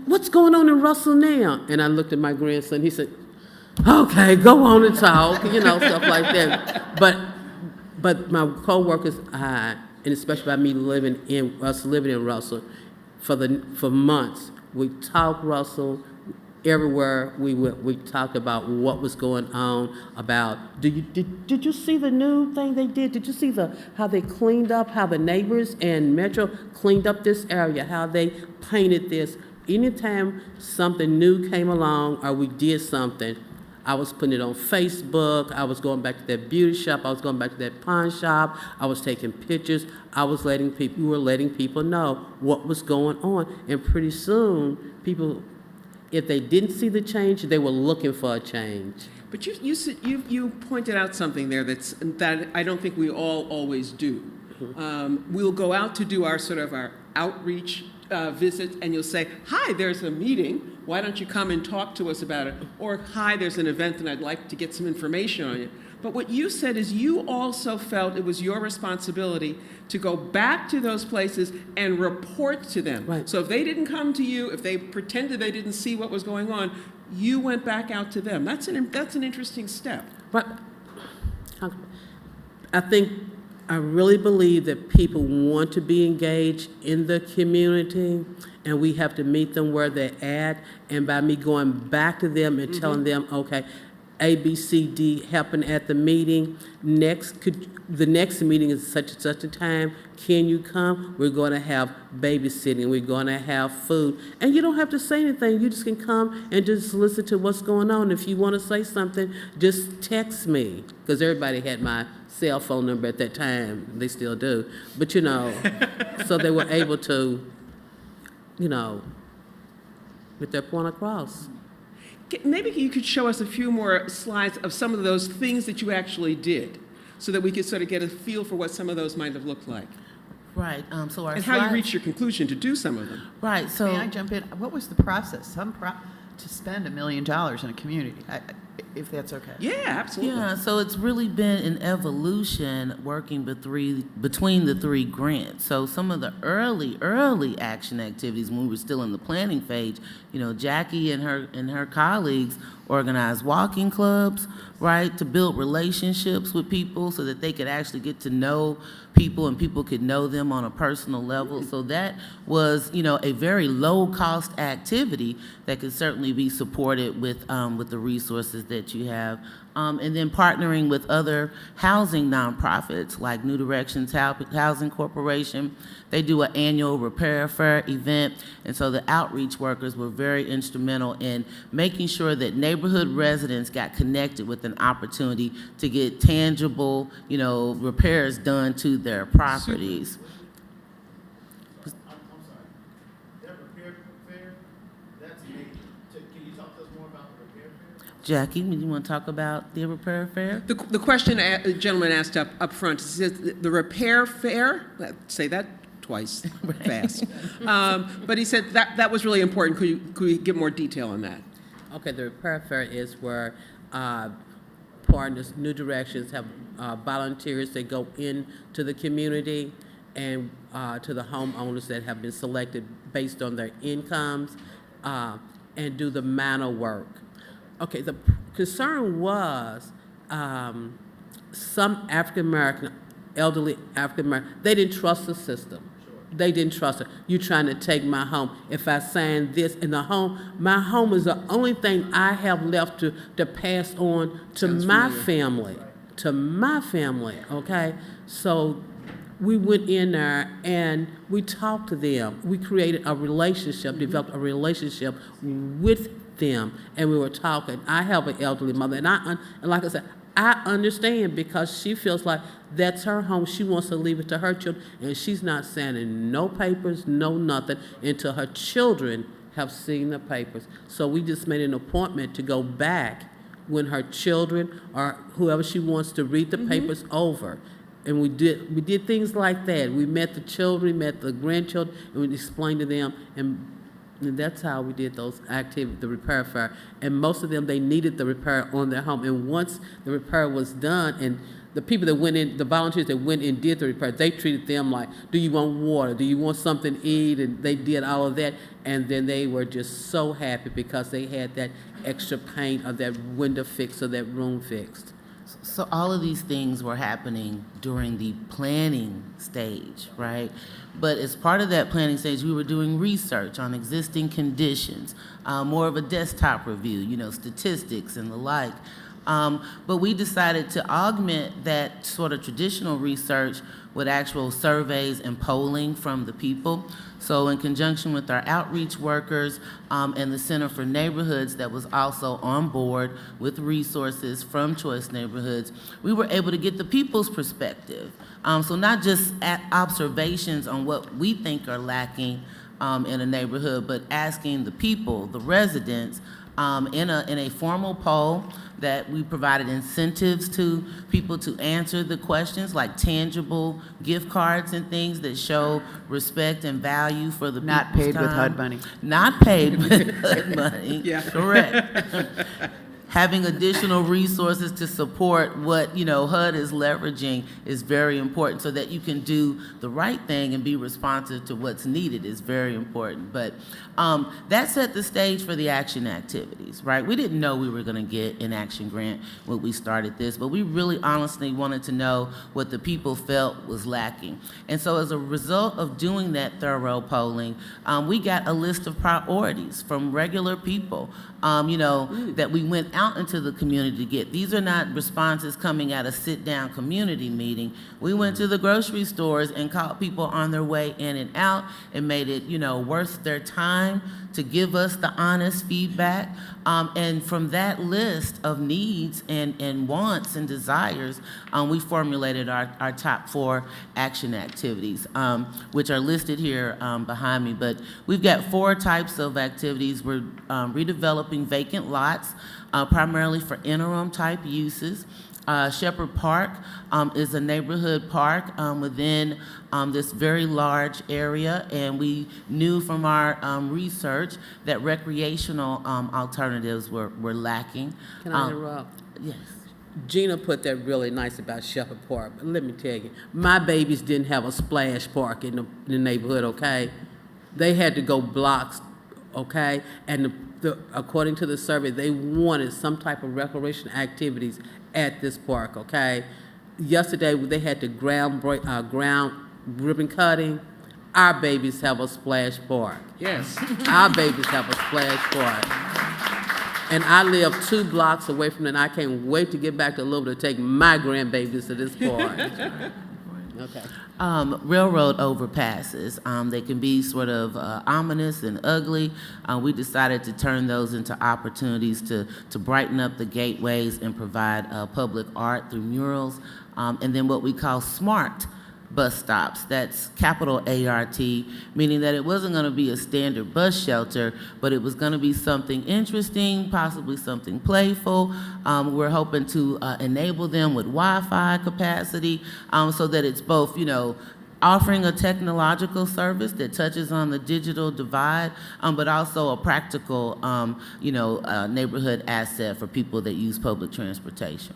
what's going on in Russell now? And I looked at my grandson, he said, okay, go on and talk, stuff like that. But my co-workers, and especially by me living in Russell, for months, we talked Russell. everywhere we went, we talked about what was going on, about, did you see the new thing they did? Did you see how they cleaned up, how the neighbors and Metro cleaned up this area, how they painted this? Anytime something new came along or we did something, I was putting it on Facebook, I was going back to that beauty shop, I was going back to that pawn shop, I was taking pictures, we were letting people know what was going on. And pretty soon, people, if they didn't see the change, they were looking for a change. But you pointed out something there that I don't think we all always do. We'll go out to do our outreach visits, and you'll say, "Hi, there's a meeting. Why don't you come and talk to us about it?" Or, "Hi, there's an event, and I'd like to get some information on it." But what you said is you also felt it was your responsibility to go back to those places and report to them. Right. So if they didn't come to you, if they pretended they didn't see what was going on, you went back out to them. That's an interesting step. But I really believe that people want to be engaged in the community, and we have to meet them where they're at. And by me going back to them and telling them, okay, A, B, C, D happened at the meeting. The next meeting is such and such a time. Can you come? We're going to have babysitting. We're going to have food. And you don't have to say anything. You just can come and just listen to what's going on. If you want to say something, just text me. Because everybody had my cell phone number at that time. They still do. But, so they were able to, get their point across. Maybe you could show us a few more slides of some of those things that you actually did, so that we could sort of get a feel for what some of those might have looked like. Right, so our And how you slides- reached your conclusion to do some of them. Right, so. May I jump in? What was the process? To spend $1 million in a community, if that's okay. Yeah, absolutely. Yeah, so it's really been an evolution working between the three grants. So some of the early action activities when we were still in the planning phase, Jackie and her colleagues organized walking clubs, right, to build relationships with people so that they could actually get to know people and people could know them on a personal level. So that was, a very low-cost activity that could certainly be supported with the resources that you have. And then partnering with other housing nonprofits like New Directions Housing Corporation. They do an annual repair fair event, and so the outreach workers were very instrumental in making sure that neighborhood residents got connected with an opportunity to get tangible, repairs done to their properties. I'm sorry. That repair fair, that's amazing. Can you talk to us more about the repair fair? Jackie, you want to talk about the repair fair? The question the gentleman asked up front is the repair fair. Say that twice fast. But he said that was really important. Could we get more detail on that? Okay, the repair fair is where partners, New Directions, have volunteers that go into the community and to the homeowners that have been selected based on their incomes and do the manor work. Okay, the concern was some African-American, elderly African-American, they didn't trust the system. They didn't trust it. You're trying to take my home. If I sign this in the home, my home is the only thing I have left to pass on to my family. To my family, okay? So we went in there and we talked to them. We created a relationship, developed a relationship with them, and we were talking. I have an elderly mother, and like I said, I understand because she feels like that's her home. She wants to leave it to her children, and she's not signing no papers, no nothing, until her children have seen the papers. So we just made an appointment to go back when her children or whoever she wants to read the papers over. And we did things like that. We met the children, met the grandchildren, and we explained to them, and that's how we did those activities, the repair fair. And most of them, they needed the repair on their home. And once the repair was done, and the people that went in, the volunteers that went and did the repair, they treated them like, do you want water? Do you want something to eat? And they did all of that. And then they were just so happy because they had that extra paint or that window fixed or that room fixed. So all of these things were happening during the planning stage, right? But as part of that planning stage, we were doing research on existing conditions, more of a desktop review, statistics and the like. But we decided to augment that sort of traditional research with actual surveys and polling from the people. So in conjunction with our outreach workers and the Center for Neighborhoods that was also on board with resources from Choice Neighborhoods, we were able to get the people's perspective. So not just observations on what we think are lacking in a neighborhood, but asking the people, the residents, in a formal poll that we provided incentives to people to answer the questions, like tangible gift cards and things that show respect and value for the Not people's paid with time. HUD money. Not paid with HUD money. Yeah. Correct. Having additional resources to support what, HUD is leveraging is very important, so that you can do the right thing and be responsive to what's needed is very important. But that set the stage for the action activities, right? We didn't know we were going to get an action grant when we started this, but we really honestly wanted to know what the people felt was lacking. And so as a result of doing that thorough polling, we got a list of priorities from regular people, that we went out into the community to get. These are not responses coming at a sit-down community meeting. We went to the grocery stores and called people on their way in and out and made it, worth their time to give us the honest feedback. And from that list of needs and wants and desires, we formulated our top 4 action activities, which are listed here behind me. But we've got 4 types of activities. We're redeveloping vacant lots, primarily for interim type uses. Shepherd Park is a neighborhood park within this very large area, and we knew from our research that recreational alternatives were lacking. Can I interrupt? Yes. Gina put that really nice about Shepherd Park, but let me tell you, my babies didn't have a splash park in the neighborhood, okay? They had to go blocks, okay? And according to the survey, they wanted some type of recreation activities at this park, okay? Yesterday, they had the ground ribbon cutting. Our babies have a splash park. Yes. Our babies have a splash park. And I live 2 blocks away from it, and I can't wait to get back to Louisville to take my grandbabies to this park. Okay. Railroad overpasses. They can be sort of ominous and ugly. We decided to turn those into opportunities to brighten up the gateways and provide public art through murals. And then what we call smart bus stops. That's capital ART, meaning that it wasn't going to be a standard bus shelter, but it was going to be something interesting, possibly something playful. We're hoping to enable them with Wi-Fi capacity so that it's both, offering a technological service that touches on the digital divide, but also a practical, neighborhood asset for people that use public transportation.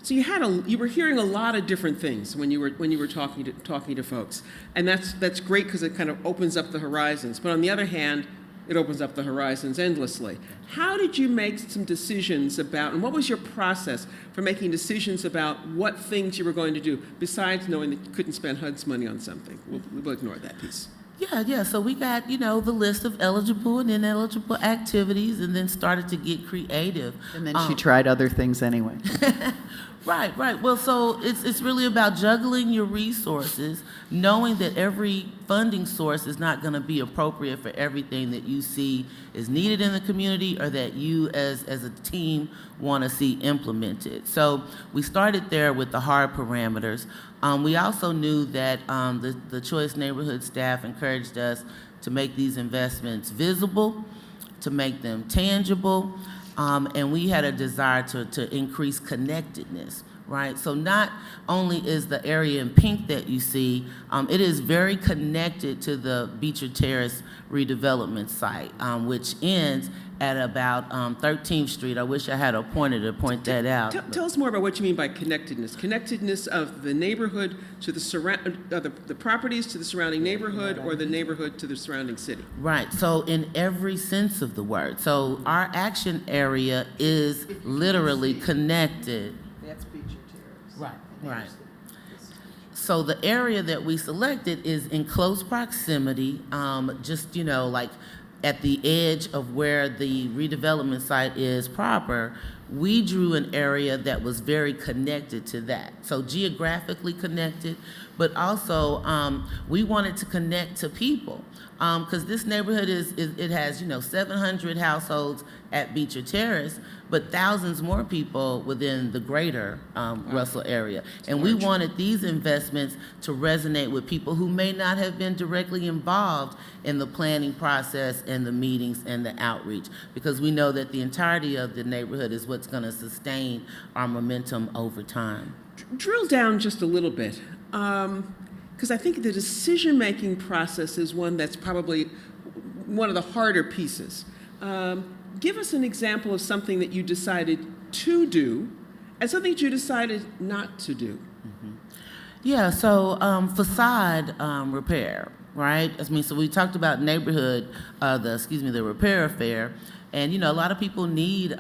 So you were hearing a lot of different things when you were talking to folks, and that's great because it kind of opens up the horizons. But on the other hand, it opens up the horizons endlessly. How did you make some decisions about, and what was your process for making decisions about what things you were going to do besides knowing that you couldn't spend HUD's money on something? We'll ignore that piece. Yeah. So we got, the list of eligible and ineligible activities, and then started to get creative. And then she tried other things anyway. Right. Well, so it's really about juggling your resources, knowing that every funding source is not going to be appropriate for everything that you see is needed in the community or that you as a team want to see implemented. So we started there with the hard parameters. We also knew that the Choice Neighborhood staff encouraged us to make these investments visible, to make them tangible, and we had a desire to increase connectedness, right? So not only is the area in pink that you see, it is very connected to the Beecher Terrace redevelopment site, which ends at about 13th Street. I wish I had a pointer to point that out. Tell us more about what you mean by connectedness. Connectedness of the neighborhood to the properties to the surrounding neighborhood, or the neighborhood to the surrounding city. Right. So in every sense of the word. So our action area is literally connected. That's Beecher Terrace. Right. So the area that we selected is in close proximity, just, like at the edge of where the redevelopment site is proper. We drew an area that was very connected to that. So geographically connected, but also we wanted to connect to people. Because this neighborhood it has 700 households at Beecher Terrace, but thousands more people within the greater Russell area. And we wanted these investments to resonate with people who may not have been directly involved in the planning process and the meetings and the outreach, because we know that the entirety of the neighborhood is what's going to sustain our momentum over time. Drill down just a little bit, because I think the decision-making process is one that's probably one of the harder pieces. Give us an example of something that you decided to do and something that you decided not to do. Yeah, so facade repair, right? So we talked about neighborhood, the repair affair, and a lot of people need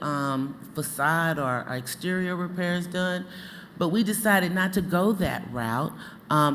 facade or exterior repairs done, but we decided not to go that route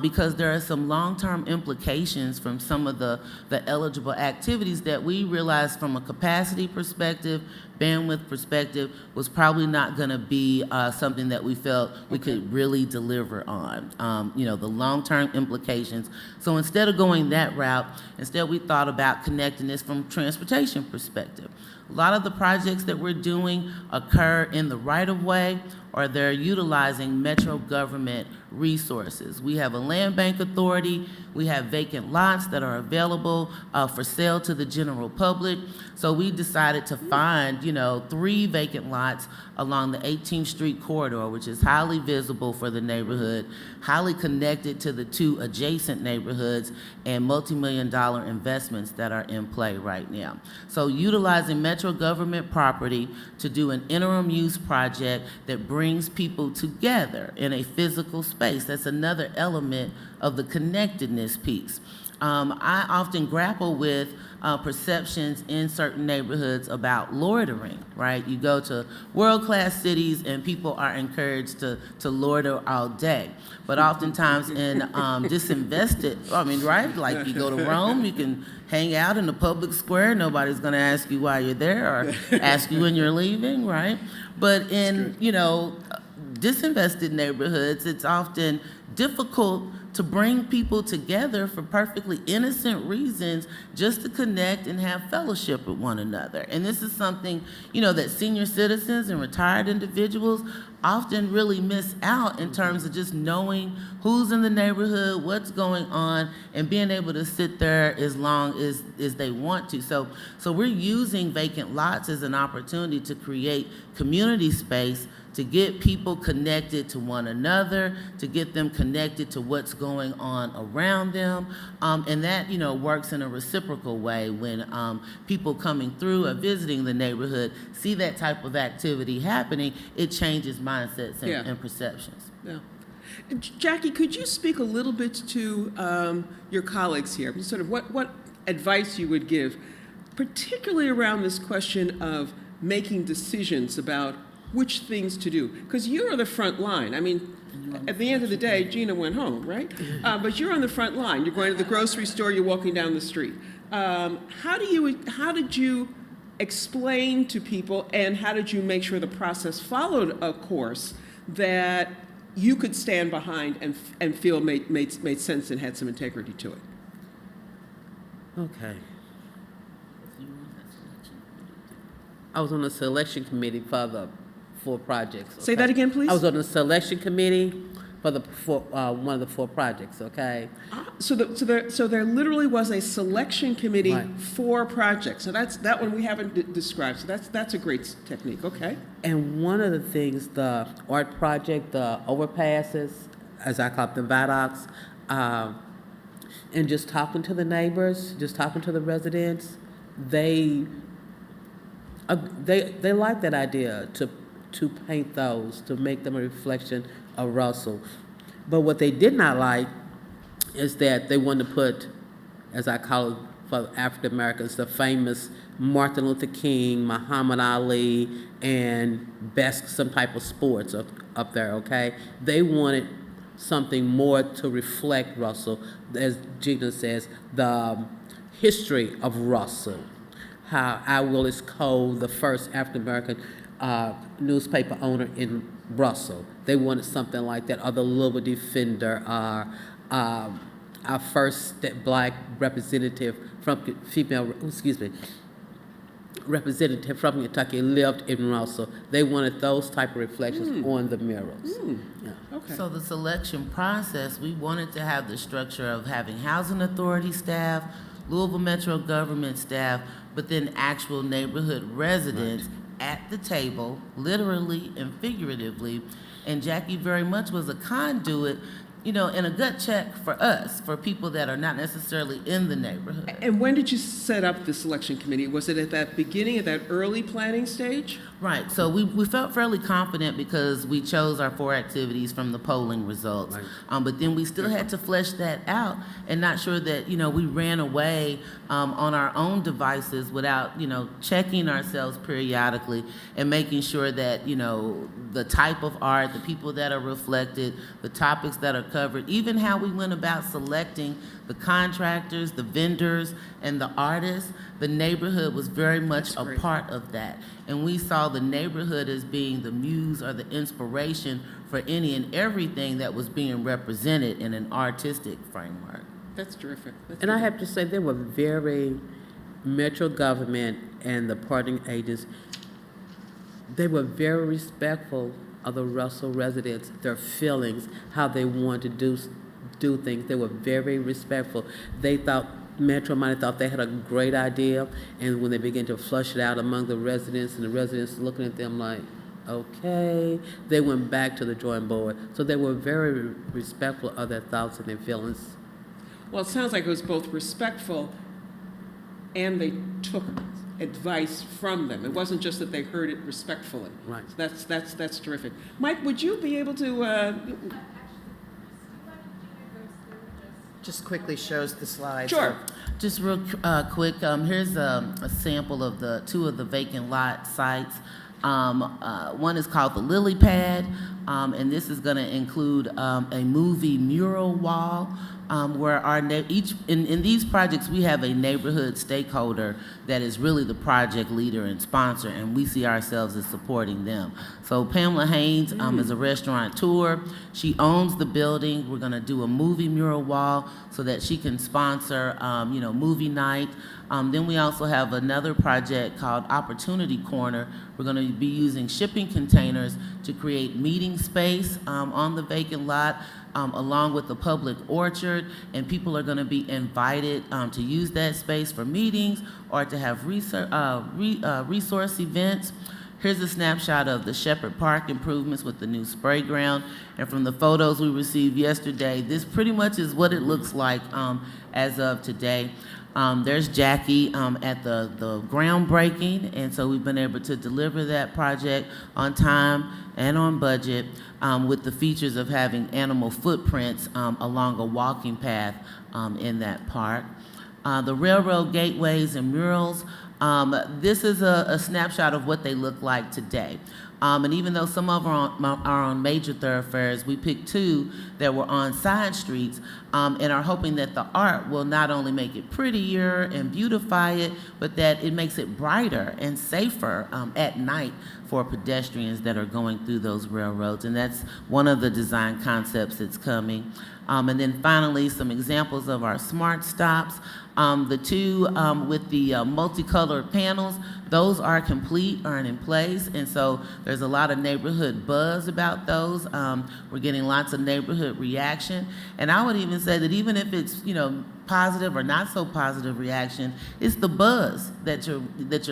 because there are some long-term implications from some of the eligible activities that we realized from a capacity perspective, bandwidth perspective, was probably not going to be something that we felt we could really deliver on, the long-term implications. So instead of going that route, instead we thought about connecting this from a transportation perspective. A lot of the projects that we're doing occur in the right-of-way, or they're utilizing metro government resources. We have a land bank authority, we have vacant lots that are available for sale to the general public. So we decided to find, 3 vacant lots along the 18th Street corridor, which is highly visible for the neighborhood, highly connected to the 2 adjacent neighborhoods, and multi-million-dollar investments that are in play right now. So utilizing metro government property to do an interim use project that brings people together in a physical space. That's another element of the connectedness piece. I often grapple with perceptions in certain neighborhoods about loitering, right? You go to world-class cities and people are encouraged to loiter all day. But oftentimes in disinvested, right? Like you go to Rome, you can hang out in the public square, nobody's gonna ask you why you're there or ask you when you're leaving, right? But in, disinvested neighborhoods, it's often difficult to bring people together for perfectly innocent reasons, just to connect and have fellowship with one another. And this is something, that senior citizens and retired individuals often really miss out in terms of just knowing who's in the neighborhood, what's going on, and being able to sit there as long as they want to. So we're using vacant lots as an opportunity to create community space, to get people connected to one another, to get them connected to what's going on around them. And that, works in a reciprocal way when people coming through or visiting the neighborhood see that type of activity happening, it changes mindsets and perceptions. Yeah. Jackie, could you speak a little bit to your colleagues here, sort of what advice you would give, particularly around this question of making decisions about which things to do? Because you're the front line. At the end of the day, Gina went home, right? But you're on the front line. You're going to the grocery store, you're walking down the street. How did you explain to people, and how did you make sure the process followed a course that you could stand behind and feel made sense and had some integrity to it? Okay. I was on the selection committee for the 4 projects. Okay? Say that again, please. I was on the selection committee for the one of the 4 projects. Okay. So there literally was a selection committee Right. for projects. So that one we haven't described. So that's a great technique. Okay. And one of the things, the art project, the overpasses, as I call it, the viaducts, and just talking to the neighbors, just talking to the residents, they like that idea to paint those, to make them a reflection of Russell. But what they did not like is that they wanted to put, as I call it for African Americans, the famous Martin Luther King, Muhammad Ali, and best some type of sports up there, okay? They wanted something more to reflect Russell, as Gina says, the history of Russell. How I. Willis Cole, the first African American newspaper owner in Russell, they wanted something like that, or the Liberty Defender, our first black representative representative from Kentucky lived in Russell. They wanted those type of reflections on the murals. Yeah. Okay. So the selection process, we wanted to have the structure of having housing authority staff, Louisville Metro government staff, but then actual neighborhood residents at the table, literally and figuratively. And Jackie very much was a conduit, you know, and a gut check for us, for people that are not necessarily in the neighborhood. And when did you set up the selection committee? Was it at that beginning, at that early planning stage? Right, so we felt fairly confident because we chose our 4 activities from the polling results. Right. But then we still had to flesh that out and not sure that, you know, we ran away on our own devices without, you know, checking ourselves periodically and making sure that, you know, the type of art, the people that are reflected, the topics that are covered, even how we went about selecting the contractors, the vendors, and the artists, the neighborhood was very much a part of that. And we saw the neighborhood as being the muse or the inspiration for any and everything that was being represented in an artistic framework. That's terrific. And I have to say, they were very, Metro government and the parting agents, they were very respectful of the Russell residents, their feelings, how they wanted to do things. They were very respectful. They thought, Metro might have thought they had a great idea, and when they began to flush it out among the residents, and the residents looking at them like, okay, they went back to the drawing board. So they were very respectful of their thoughts and their feelings. Well, it sounds like it was both respectful and they took advice from them. It wasn't just that they heard it respectfully. Right. So that's terrific. Mike, would you be able to, Just quickly shows the slides. sure. Just real quick, here's a sample of the 2 of the vacant lot sites. One is called the Lily Pad, and this is going to include a movie mural wall where in these projects we have a neighborhood stakeholder that is really the project leader and sponsor, and we see ourselves as supporting them. So Pamela Haynes is a restaurateur. She owns the building. We're going to do a movie mural wall so that she can sponsor, movie night. Then we also have another project called Opportunity Corner. We're going to be using shipping containers to create meeting space on the vacant lot, along with the public orchard, and people are going to be invited to use that space for meetings or to have resource events. Here's a snapshot of the Shepherd Park improvements with the new spray ground. And from the photos we received yesterday, this pretty much is what it looks like as of today. There's Jackie at the groundbreaking, and so we've been able to deliver that project on time and on budget with the features of having animal footprints along a walking path in that park. The railroad gateways and murals, this is a snapshot of what they look like today. And even though some of them are on major thoroughfares, we picked 2 that were on side streets and are hoping that the art will not only make it prettier and beautify it, but that it makes it brighter and safer at night for pedestrians that are going through those railroads. And that's one of the design concepts that's coming. And then finally, some examples of our smart stops. The 2 with the multicolored panels, those are complete, are in place, and so there's a lot of neighborhood buzz about those. We're getting lots of neighborhood reaction, and I would even say that even if it's, positive or not so positive reaction, it's the buzz that you're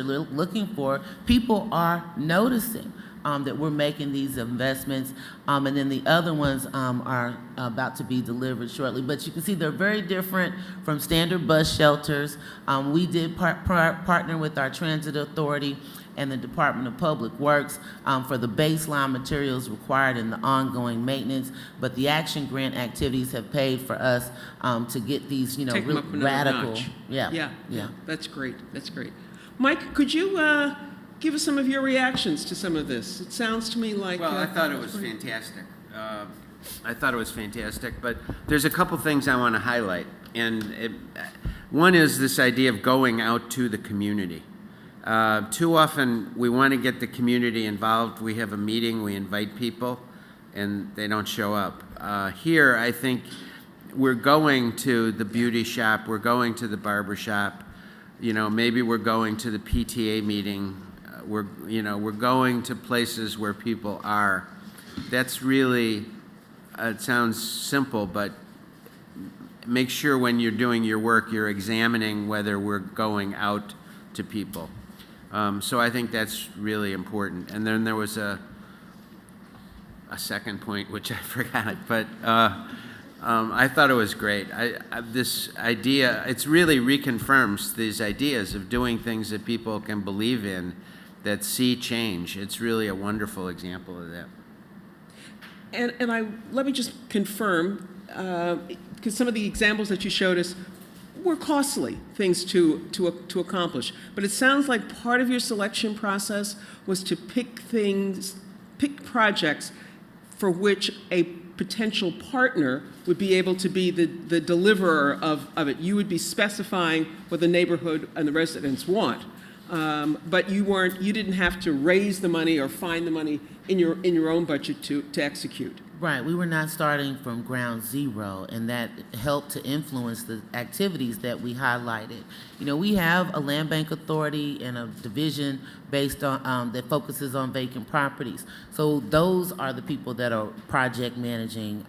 looking for. People are noticing that we're making these investments, and then the other ones are about to be delivered shortly. But you can see they're very different from standard bus shelters. We did partner with our transit authority and the Department of Public Works for the baseline materials required in the ongoing maintenance, but the action grant activities have paid for us to get these, Take them really up another radical. notch. Yeah. That's great. That's great. Mike, could you give us some of your reactions to some of this? It sounds to me like... Well, I thought it was fantastic. I thought it was fantastic, but there's a couple things I want to highlight. One is this idea of going out to the community. Too often we want to get the community involved. We have a meeting, we invite people, and they don't show up. Here, I think we're going to the beauty shop, we're going to the barber shop, maybe we're going to the PTA meeting, we're going to places where people are. That's really, it sounds simple, but make sure when you're doing your work, you're examining whether we're going out to people. So I think that's really important. And then there was a second point, which I forgot, but I thought it was great. This idea, it really reconfirms these ideas of doing things that people can believe in, that see change. It's really a wonderful example of that. And let me just confirm, because some of the examples that you showed us were costly things to accomplish. But it sounds like part of your selection process was to pick projects for which a potential partner would be able to be the deliverer of it. You would be specifying what the neighborhood and the residents want. But you didn't have to raise the money or find the money in your own budget to execute. Right, we were not starting from ground zero, and that helped to influence the activities that we highlighted. We have a land bank authority and a division based on that focuses on vacant properties. So those are the people that are project managing,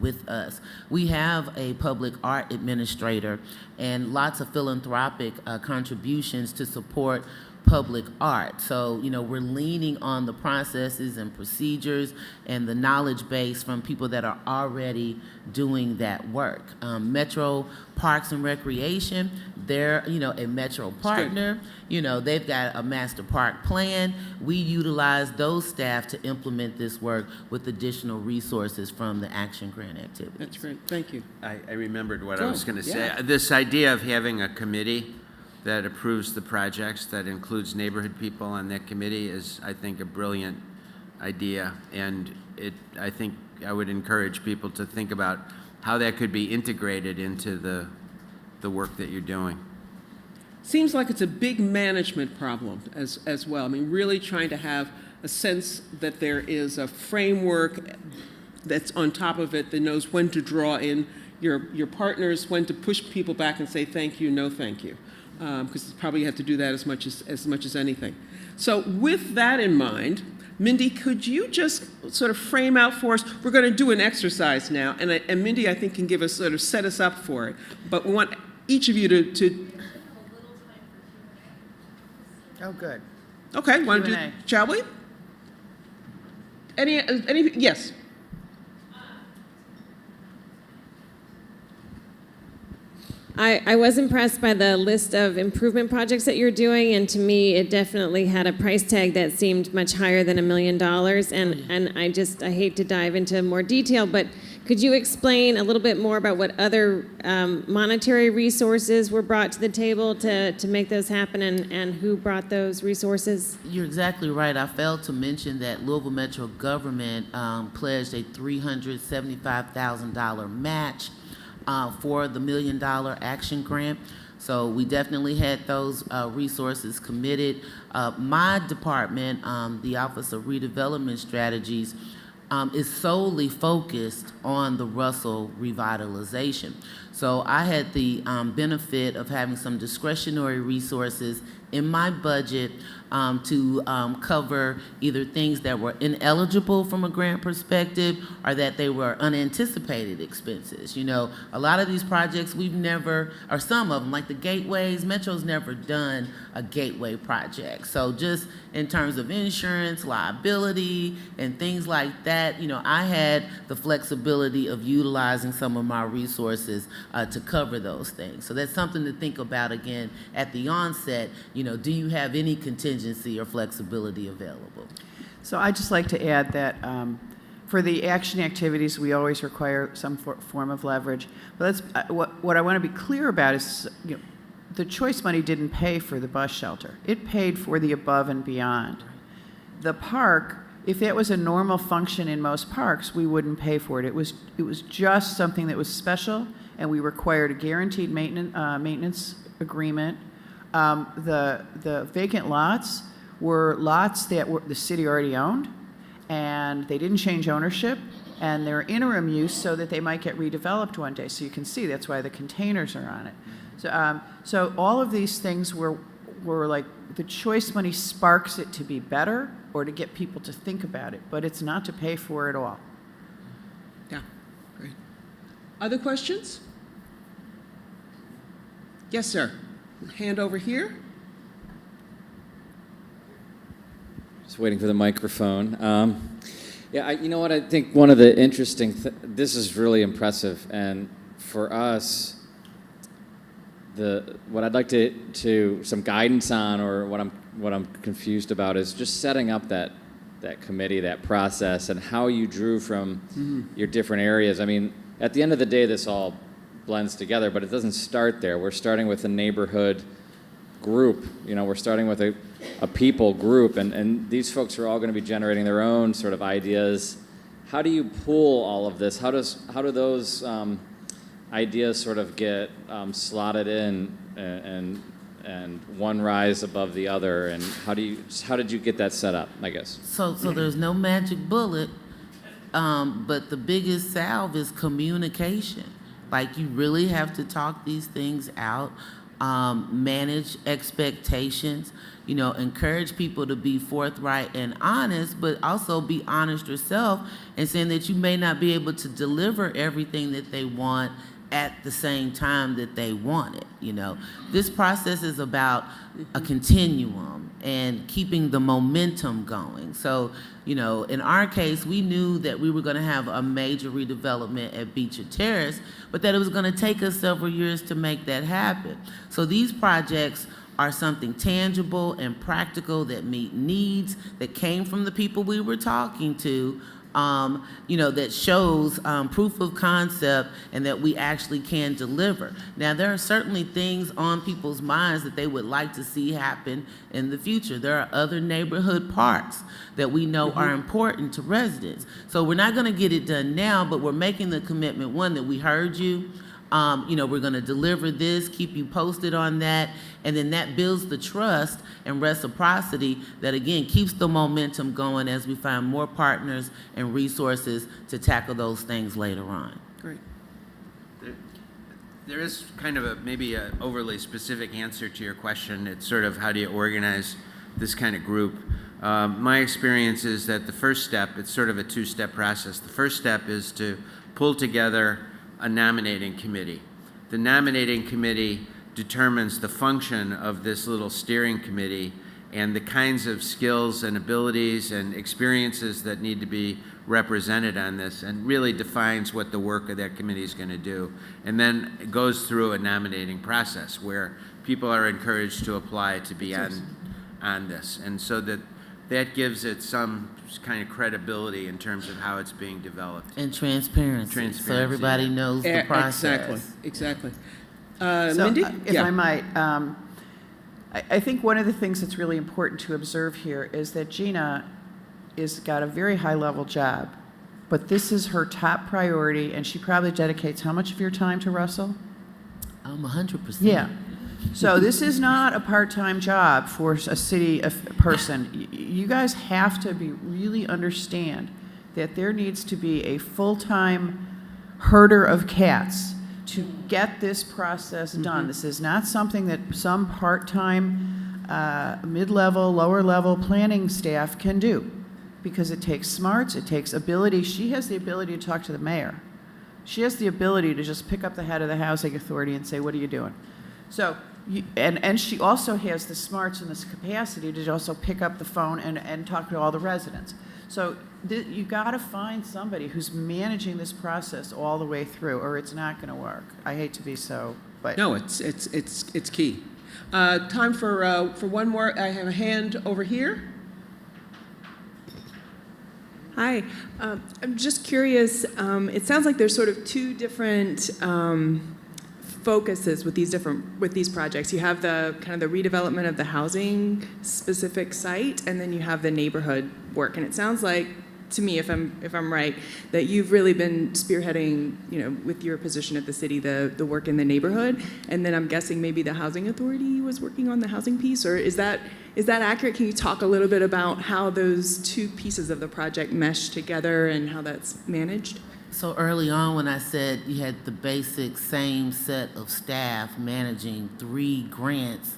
with us. We have a public art administrator and lots of philanthropic contributions to support public art. So, we're leaning on the processes and procedures and the knowledge base from people that are already doing that work. Metro Parks and Recreation, they're, a Metro partner. They've got a master park plan. We utilize those staff to implement this work with additional resources from the Action Grant activities. That's great. Thank you. I remembered what I Go. was going to say. Yeah. This idea of having a committee that approves the projects, that includes neighborhood people on that committee, is, I think, a brilliant idea. And I think I would encourage people to think about how that could be integrated into the work that you're doing. Seems like it's a big management problem as well. I mean, really trying to have a sense that there is a framework that's on top of it that knows when to draw in your partners, when to push people back and say thank you, no thank you. Because probably you have to do that as much as anything. So with that in mind, Mindy, could you just sort of frame out for us? We're going to do an exercise now, and Mindy, I think, can give us sort of set us up for it. But we want each of you to Oh, good. okay, want to do? Q&A. Shall we? Any? Yes. I was impressed by the list of improvement projects that you're doing, and to me, it definitely had a price tag that seemed much higher than $1 million. And I hate to dive into more detail, but could you explain a little bit more about what other monetary resources were brought to the table to make those happen, and who brought those resources? You're exactly right. I failed to mention that Louisville Metro government pledged a $375,000 match for the $1 million action grant. So we definitely had those resources committed. My department, the Office of Redevelopment Strategies, is solely focused on the Russell revitalization. So I had the benefit of having some discretionary resources in my budget to cover either things that were ineligible from a grant perspective or that they were unanticipated expenses. A lot of these projects we've never, or some of them, like the gateways, Metro's never done a gateway project. So just in terms of insurance, liability, and things like that, I had the flexibility of utilizing some of my resources to cover those things. So that's something to think about again at the onset. Do you have any contingency or flexibility available? So I'd just like to add that for the action activities, we always require some form of leverage. But what I want to be clear about is, the choice money didn't pay for the bus shelter. It paid for the above and beyond. The park if it was a normal function in most parks, we wouldn't pay for it. It was just something that was special, and we required a guaranteed maintenance agreement. The vacant lots were lots that the city already owned, and they didn't change ownership, and they're interim use so that they might get redeveloped one day. So you can see that's why the containers are on it. So all of these things were like, the choice money sparks it to be better or to get people to think about it, but it's not to pay for it all. Yeah, great. Other questions? Yes, sir. Hand over here. Just waiting for the microphone. Yeah, you know what? I think one of the interesting this is really impressive, and for us, what I'd like to some guidance on, or what I'm confused about, is just setting up that committee, that process, and how you drew from your different areas. I mean, at the end of the day, this all blends together, but it doesn't start there. We're starting with a neighborhood group. You know, we're starting with a people group, and these folks are all going to be generating their own sort of ideas. How do you pool all of this? How do those ideas sort of get slotted in and one rise above the other? And how did you get that set up, I guess? So there's no magic bullet, but the biggest salve is communication. Like, you really have to talk these things out, manage expectations, encourage people to be forthright and honest, but also be honest yourself and saying that you may not be able to deliver everything that they want at the same time that they want it. This process is about a continuum and keeping the momentum going. So, in our case, we knew that we were going to have a major redevelopment at Beecher Terrace, but that it was going to take us several years to make that happen. So these projects are something tangible and practical that meet needs that came from the people we were talking to, that shows proof of concept and that we actually can deliver. Now, there are certainly things on people's minds that they would like to see happen in the future. There are other neighborhood parks that we know are important to residents. So we're not going to get it done now, but we're making the commitment, one, that we heard you. We're going to deliver this, keep you posted on that, and then that builds the trust and reciprocity that, again, keeps the momentum going as we find more partners and resources to tackle those things later on. Great. There is kind of maybe an overly specific answer to your question. It's sort of, how do you organize this kind of group? My experience is that the first step, it's sort of a two-step process. The first step is to pull together a nominating committee. The nominating committee determines the function of this little steering committee and the kinds of skills and abilities and experiences that need to be represented on this, and really defines what the work of that committee is going to do. And then it goes through a nominating process where people are encouraged to apply to be on this. And so that gives it some kind of credibility in terms of how it's being developed. And transparency, so everybody knows the process. Exactly. So, Mindy? if I might, I think one of the things that's really important to observe here is that Gina has got a very high-level job, but this is her top priority, and she probably dedicates how much of your time to Russell? 100%. Yeah. So this is not a part-time job for a city person. You guys have to really understand that there needs to be a full-time herder of cats to get this process done. This is not something that some part-time, mid-level, lower-level planning staff can do, because it takes smarts, it takes ability. She has the ability to talk to the mayor. She has the ability to just pick up the head of the housing authority and say, what are you doing? So, and she also has the smarts and this capacity to also pick up the phone and talk to all the residents. So you got to find somebody who's managing this process all the way through, or it's not going to work. I hate to be so, but No, it's key. Time for one more. I have a hand over here. Hi, I'm just curious. It sounds like there's sort of two different focuses with these projects. You have the kind of the redevelopment of the housing specific site, and then you have the neighborhood work. And it sounds like, to me, if I'm right, that you've really been spearheading, with your position at the city, the work in the neighborhood. And then I'm guessing maybe the housing authority was working on the housing piece, or is that accurate? Can you talk a little bit about how those two pieces of the project mesh together and how that's managed? So early on, when I said you had the basic same set of staff managing 3 grants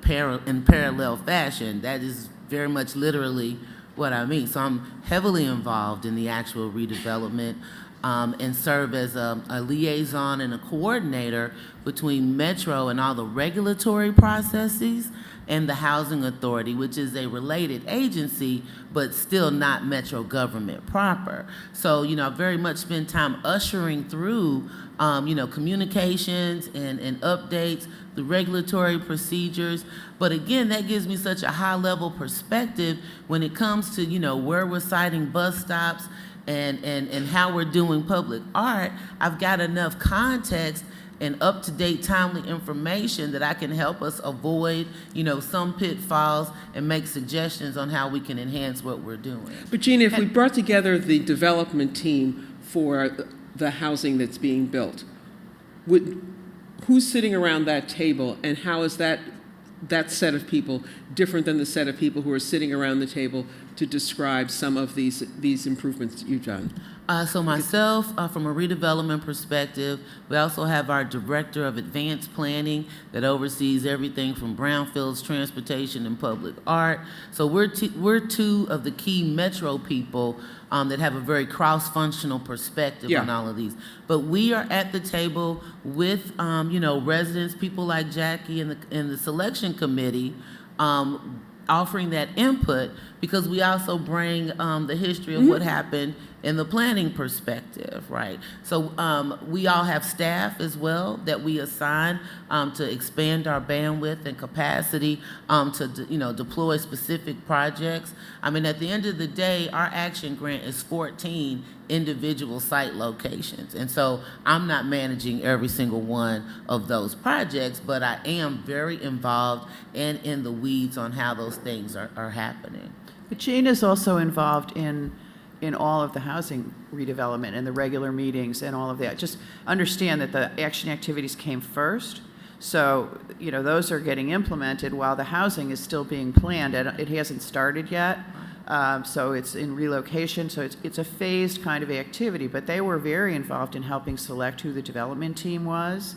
in parallel fashion, that is very much literally what I mean. So I'm heavily involved in the actual redevelopment and serve as a liaison and a coordinator between Metro and all the regulatory processes and the Housing Authority, which is a related agency, but still not Metro government proper. So, I very much spend time ushering through, communications and updates, the regulatory procedures. But again, that gives me such a high-level perspective when it comes to, where we're siting bus stops and how we're doing public art. I've got enough context and up-to-date, timely information that I can help us avoid, some pitfalls and make suggestions on how we can enhance what we're doing. But Gina, if we brought together the development team for the housing that's being built, who's sitting around that table, and how is that set of people different than the set of people who are sitting around the table to describe some of these improvements that you've done? So myself, from a redevelopment perspective, we also have our Director of Advanced Planning that oversees everything from brownfields, transportation, and public art. So we're two of the key Metro people that have a very cross-functional perspective on all of these. But we are at the table with, residents, people like Jackie and the selection committee, offering that input, because we also bring the history of what happened in the planning perspective, right? So we all have staff as well that we assign to expand our bandwidth and capacity to deploy specific projects. I mean, at the end of the day, our action grant is 14 individual site locations. And so I'm not managing every single one of those projects, but I am very involved and in the weeds on how those things are happening. But Jane is also involved in all of the housing redevelopment and the regular meetings and all of that. Just understand that the action activities came first. So, those are getting implemented while the housing is still being planned. It hasn't started yet. So it's in relocation. So it's a phased kind of activity. But they were very involved in helping select who the development team was.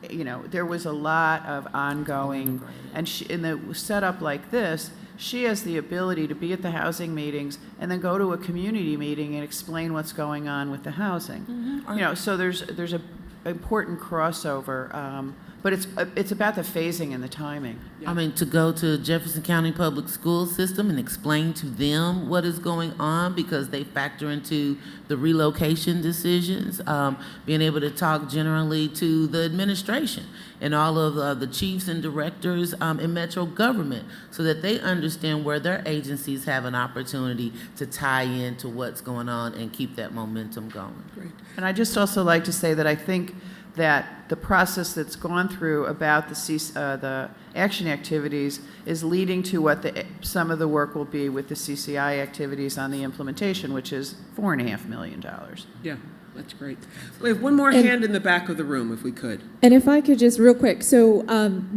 There was a lot of ongoing, and in the setup like this, she has the ability to be at the housing meetings and then go to a community meeting and explain what's going on with the housing. So there's a important crossover, but it's about the phasing and the timing. I mean, to go to Jefferson County Public School System and explain to them what is going on, because they factor into the relocation decisions, being able to talk generally to the administration and all of the chiefs and directors in Metro government, so that they understand where their agencies have an opportunity to tie into what's going on and keep that momentum going. Great. And I just also like to say that I think that the process that's gone through about the action activities is leading to what some of the work will be with the CCI activities on the implementation, which is $4.5 million. Yeah, that's great. We have one more hand in the back of the room, if we could. And if I could just real quick, so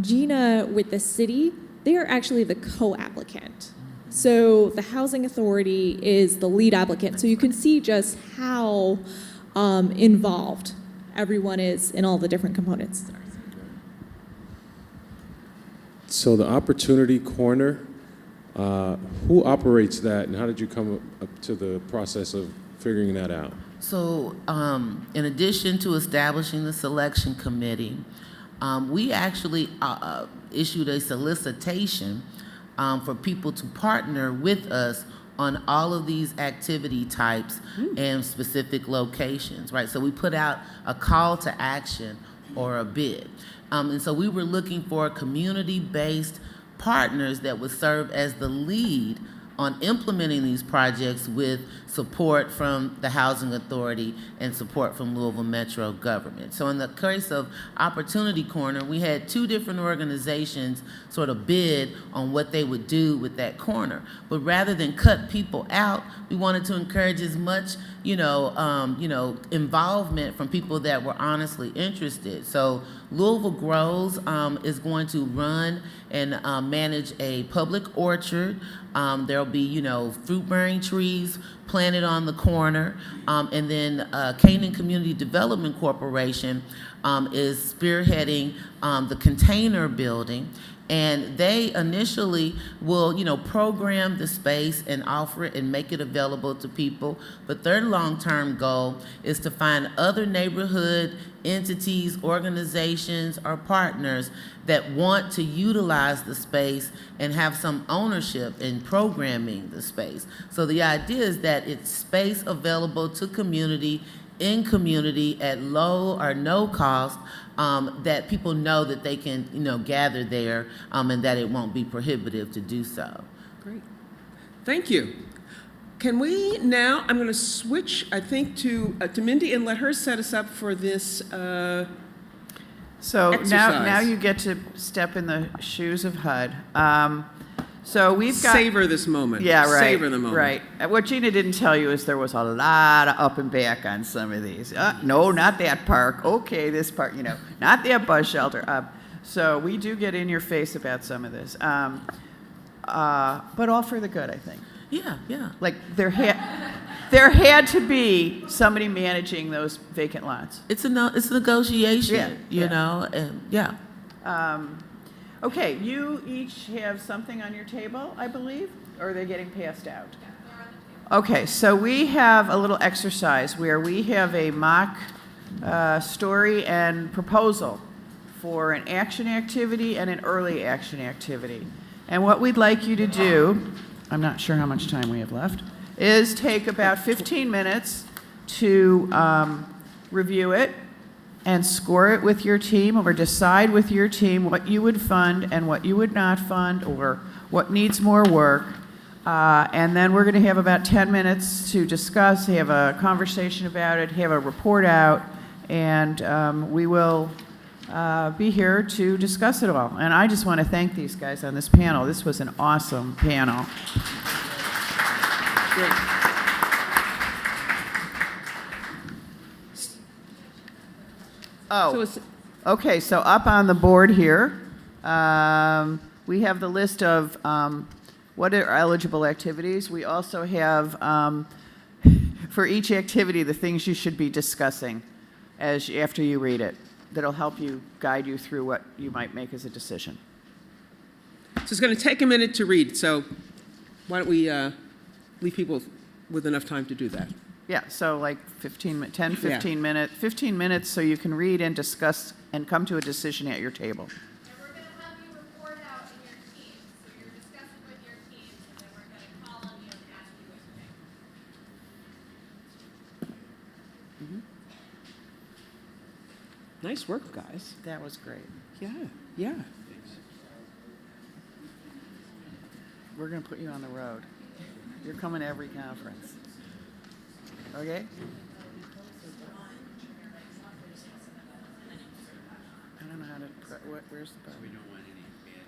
Gina with the city, they are actually the co-applicant. So the Housing Authority is the lead applicant. So you can see just how involved everyone is in all the different components. So the Opportunity Corner, who operates that, and how did you come up to the process of figuring that out? So in addition to establishing the selection committee, we actually issued a solicitation for people to partner with us on all of these activity types and specific locations, right? So we put out a call to action or a bid. And so we were looking for community-based partners that would serve as the lead on implementing these projects with support from the Housing Authority and support from Louisville Metro government. So in the case of Opportunity Corner, we had 2 different organizations sort of bid on what they would do with that corner. But rather than cut people out, we wanted to encourage as much, involvement from people that were honestly interested. So Louisville Grows is going to run and manage a public orchard. There'll be, fruit-bearing trees planted on the corner. And then Canaan Community Development Corporation is spearheading the container building. And they initially will, program the space and offer it and make it available to people. But their long-term goal is to find other neighborhood entities, organizations, or partners that want to utilize the space and have some ownership in programming the space. So the idea is that it's space available to community, in community, at low or no cost, that people know that they can, gather there, and that it won't be prohibitive to do so. Great. Thank you. Can we now, I'm going to switch, I think, to Mindy and let her set us up for this So exercise. now you get to step in the shoes of HUD. So we've got... Savor this moment. Yeah, right. Savor the moment. Right. What Gina didn't tell you is there was a lot of up and back on some of these. No, not that park. Okay, this park, not that bus shelter. So we do get in your face about some of this. But all for the good, I think. Yeah. Like there had to be somebody managing those vacant lots. It's a negotiation, and yeah. Okay, you each have something on your table, I believe, or are they getting passed out? Okay, so we have a little exercise where we have a mock story and proposal for an action activity and an early action activity. And what we'd like you to do, I'm not sure how much time we have left, is take about 15 minutes to review it and score it with your team, or decide with your team what you would fund and what you would not fund, or what needs more work. And then we're going to have about 10 minutes to discuss, have a conversation about it, have a report out, and we will be here to discuss it all. And I just want to thank these guys on this panel. This was an awesome panel. Great. Oh, okay, so up on the board here, we have the list of what are eligible activities. We also have, for each activity, the things you should be discussing after you read it. That'll help you, guide you through what you might make as a decision. So it's going to take a minute to read, so why don't we leave people with enough time to do that? Yeah, so like 15 minutes so you can read and discuss and come to a decision at your table. And we're going to have you report out in your teams. So you're discussing with your teams, and then we're going to call on you and ask you what you think. Nice work, guys. That was great. Yeah. We're going to put you on the road. You're coming to every conference. Okay? I don't know how to, where's the button? We don't want any bad.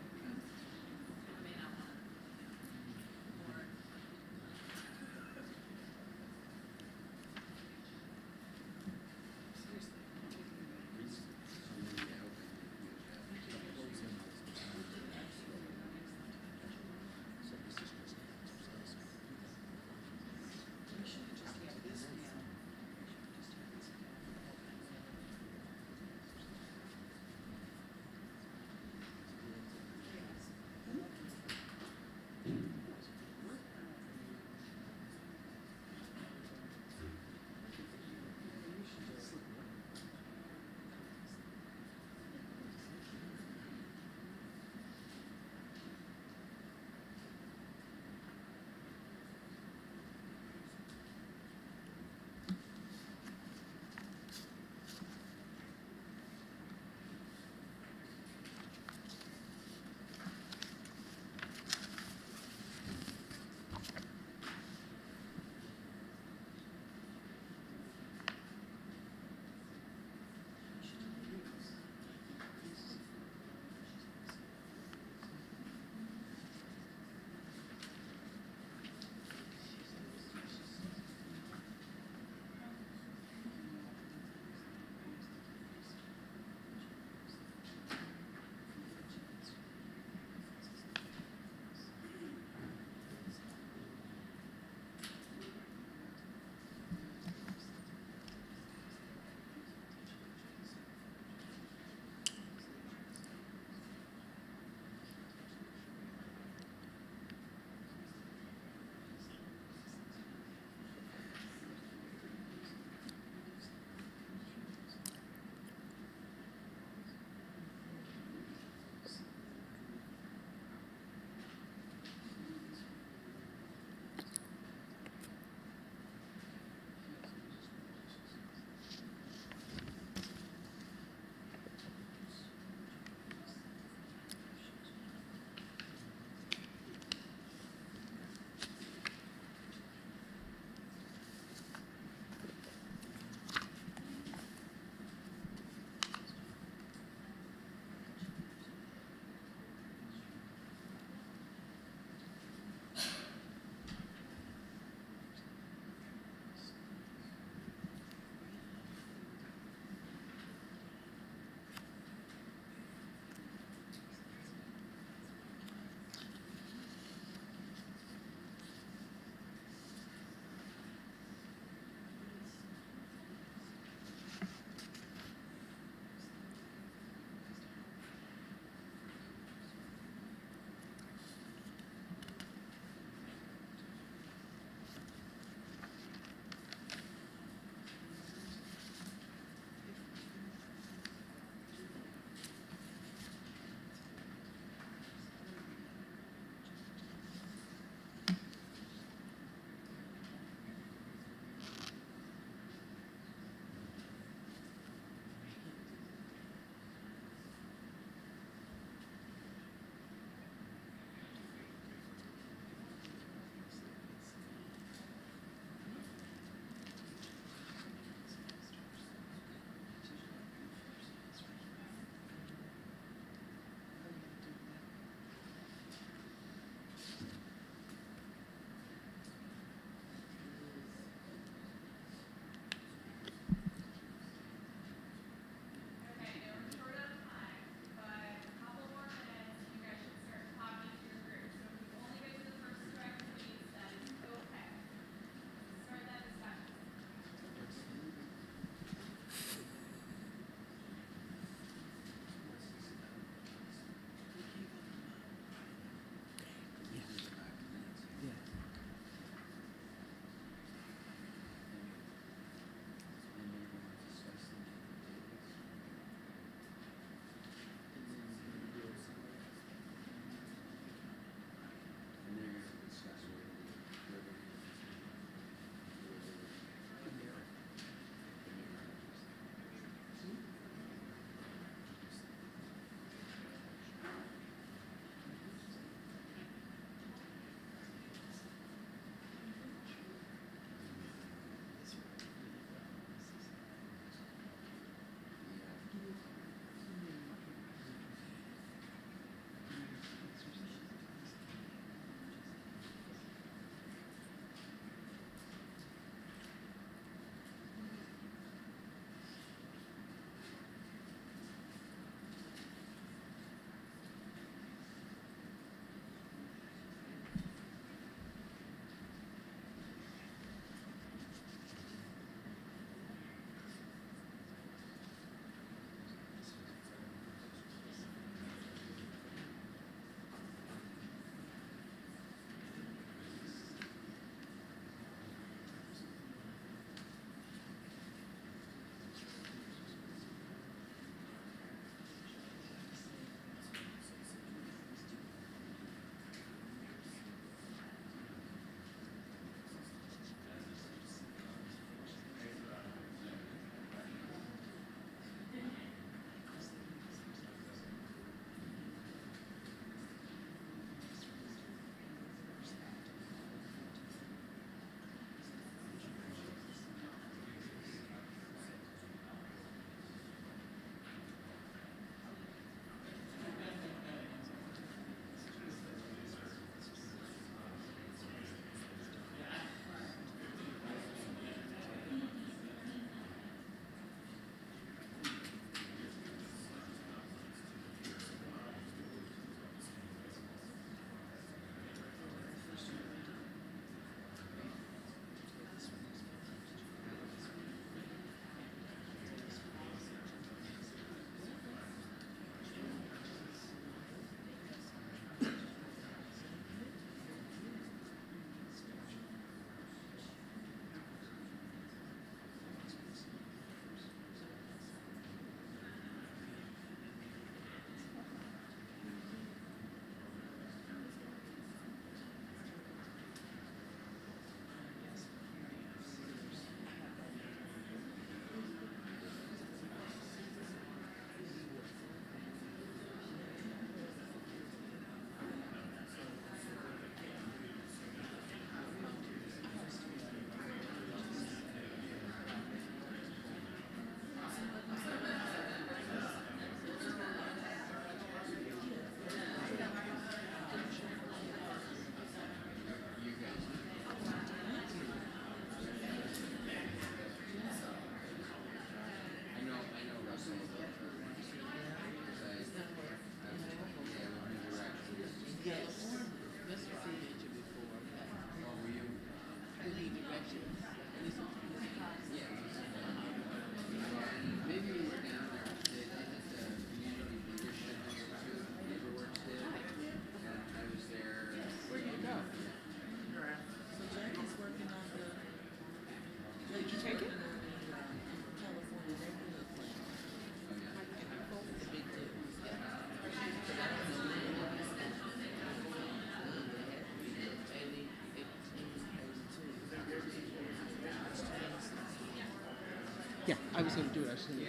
Yeah, I was going to do it. I was gonna...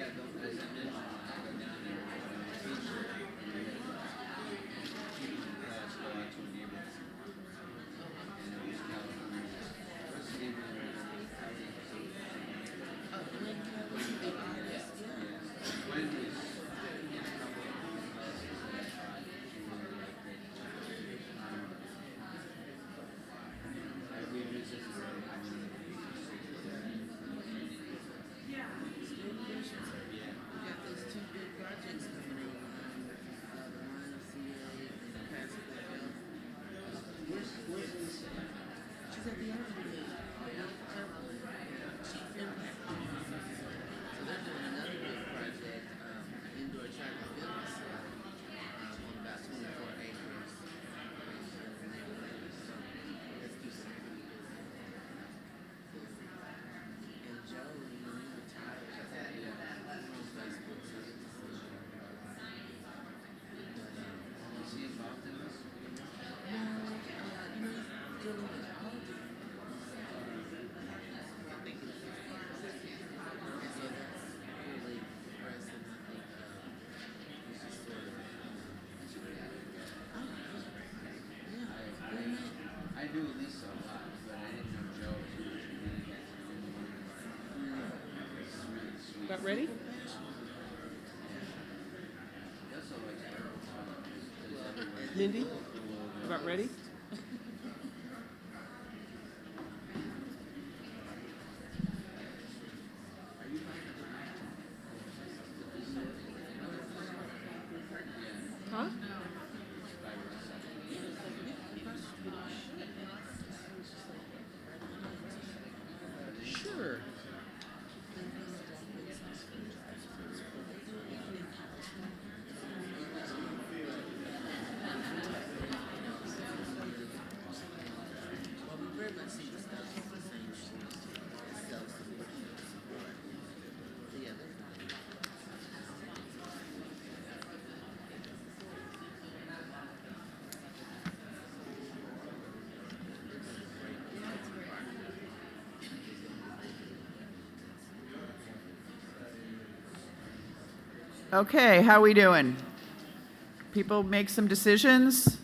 I knew Lisa a lot, but I didn't know Joe as much. And then I got to know him. It's really sweet. About ready? He also likes everyone. Mindy? About ready? Huh? Sure. Okay, how we doing? People make some decisions.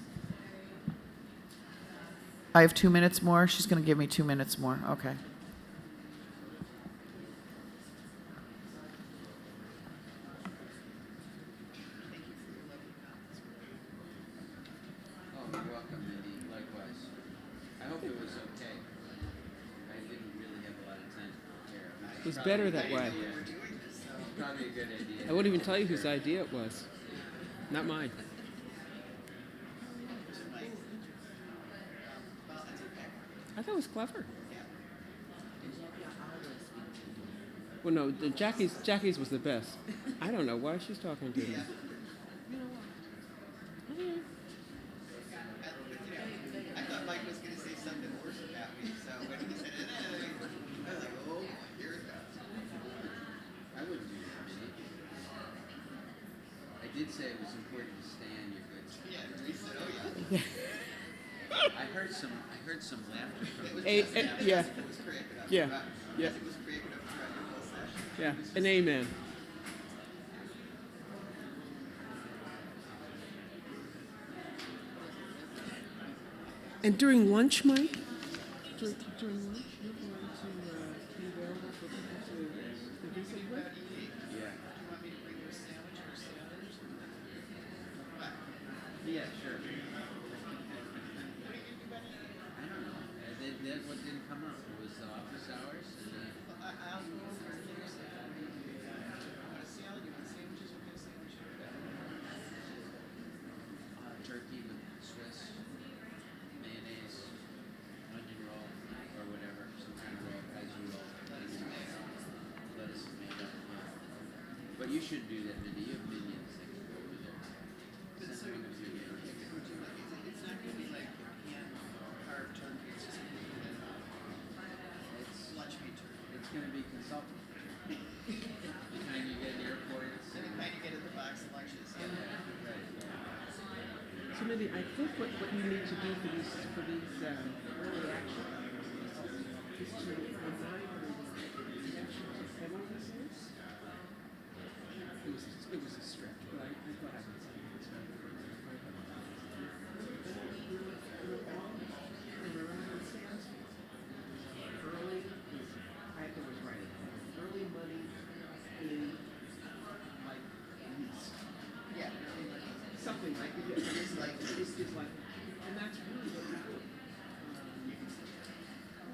I have 2 minutes more. She's going to give me 2 minutes more. Okay. Oh, you're welcome, Mindy. Likewise. I hope it was okay. I didn't really have a lot of time to prepare. It was better that way. Probably a good idea. I wouldn't even tell you whose idea it was. Not mine. I thought it was clever. Well, no, Jackie's was the best. I don't know why she's talking to me. I thought Mike was going to say something worse about me, so when he said it, I was like, oh, here it goes. I wouldn't do that, Mindy. I did say it was important to stay on your good side. Yeah, he said, oh, yeah. I heard some laughter from Yeah. It was cramping up. Yeah. Yeah. It was cramping up throughout the whole session. Yeah, an amen. And during lunch, Mike? During lunch, you're going to be available for people to visit with? Yeah. Yeah, sure. I don't know. That what didn't come up. It was office hours and turkey with Swiss mayonnaise, onion roll, or whatever, some kind of roll, kaiju roll, lettuce and tomato. Yeah. But you should do that, Mindy. You have minions that can go over there. Send them a few games. It's not going to be like carved turkey. It's just going to be lunch meat turkey. It's going to be consulting. The kind you get at the airport. The kind you get at the box of lunches. So Mindy, I think what you need to do for these early actions is to remind everyone the actions of penalties was a stretch, but I thought I could say it. Early, I was right. Early money in like lease. Yeah. Something like it. It's like it's like, and that's really what we do.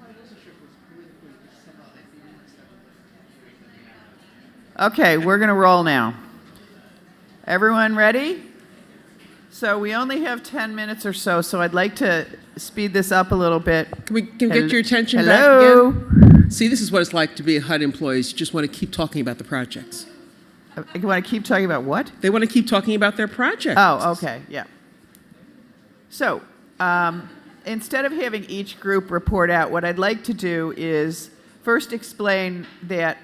I wasn't sure if it was politically set up. Okay, we're going to roll now. Everyone ready? So we only have 10 minutes or so, so I'd like to speed this up a little bit. Can we get your attention Hello? back again? See, this is what it's like to be a HUD employee. You just want to keep talking about the projects. You want to keep talking about what? They want to keep talking about their projects. Oh, okay, yeah. So, instead of having each group report out, what I'd like to do is first explain that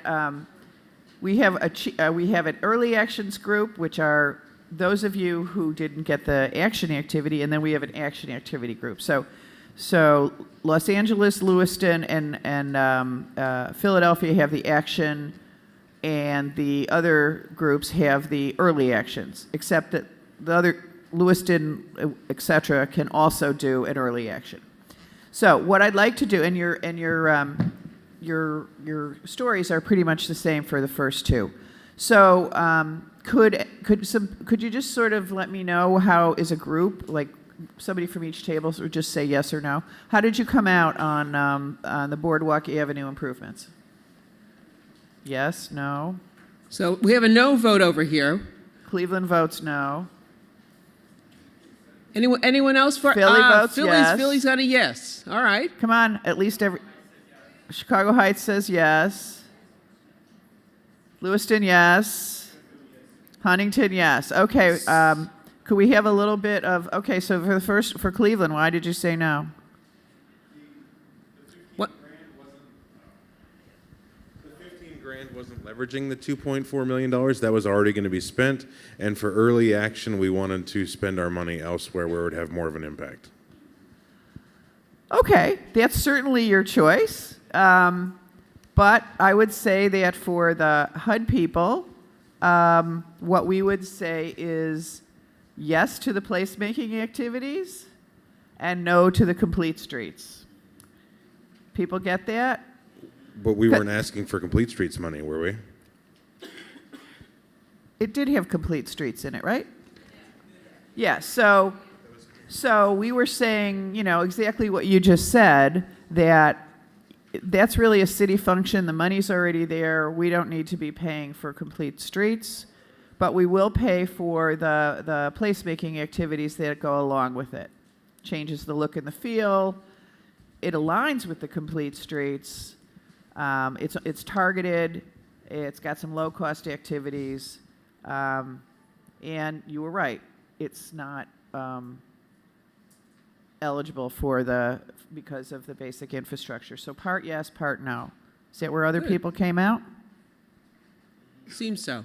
we have an early actions group, which are those of you who didn't get the action activity, and then we have an action activity group. So Los Angeles, Lewiston, and Philadelphia have the action, and the other groups have the early actions, except that the other Lewiston, et cetera, can also do an early action. So what I'd like to do, and your stories are pretty much the same for the first two. So could you just sort of let me know how, as a group, like somebody from each table would just say yes or no? How did you come out on the Boardwalk Avenue improvements? Yes, no. So we have a no vote over here. Cleveland votes no. Anyone else for Philly votes yes. Philly's got a yes. All right. Come on, at least every. Chicago Heights says yes. Lewiston, yes. Huntington, yes. Okay. Could we have a little bit of? Okay, so for Cleveland, why did you say no? What? The 15 grand wasn't leveraging the $2.4 million. That was already going to be spent. And for early action, we wanted to spend our money elsewhere where it would have more of an impact. Okay, that's certainly your choice. But I would say that for the HUD people, what we would say is yes to the placemaking activities and no to the complete streets. People get that? But we weren't asking for complete streets money, were we? It did have complete streets in it, right? Yeah, so we were saying, exactly what you just said, that that's really a city function. The money's already there. We don't need to be paying for complete streets, but we will pay for the placemaking activities that go along with it. Changes the look and the feel. It aligns with the complete streets. It's targeted. It's got some low-cost activities. And you were right. It's not eligible because of the basic infrastructure. So part yes, part no. Is that where other Good. people came out? Seems so.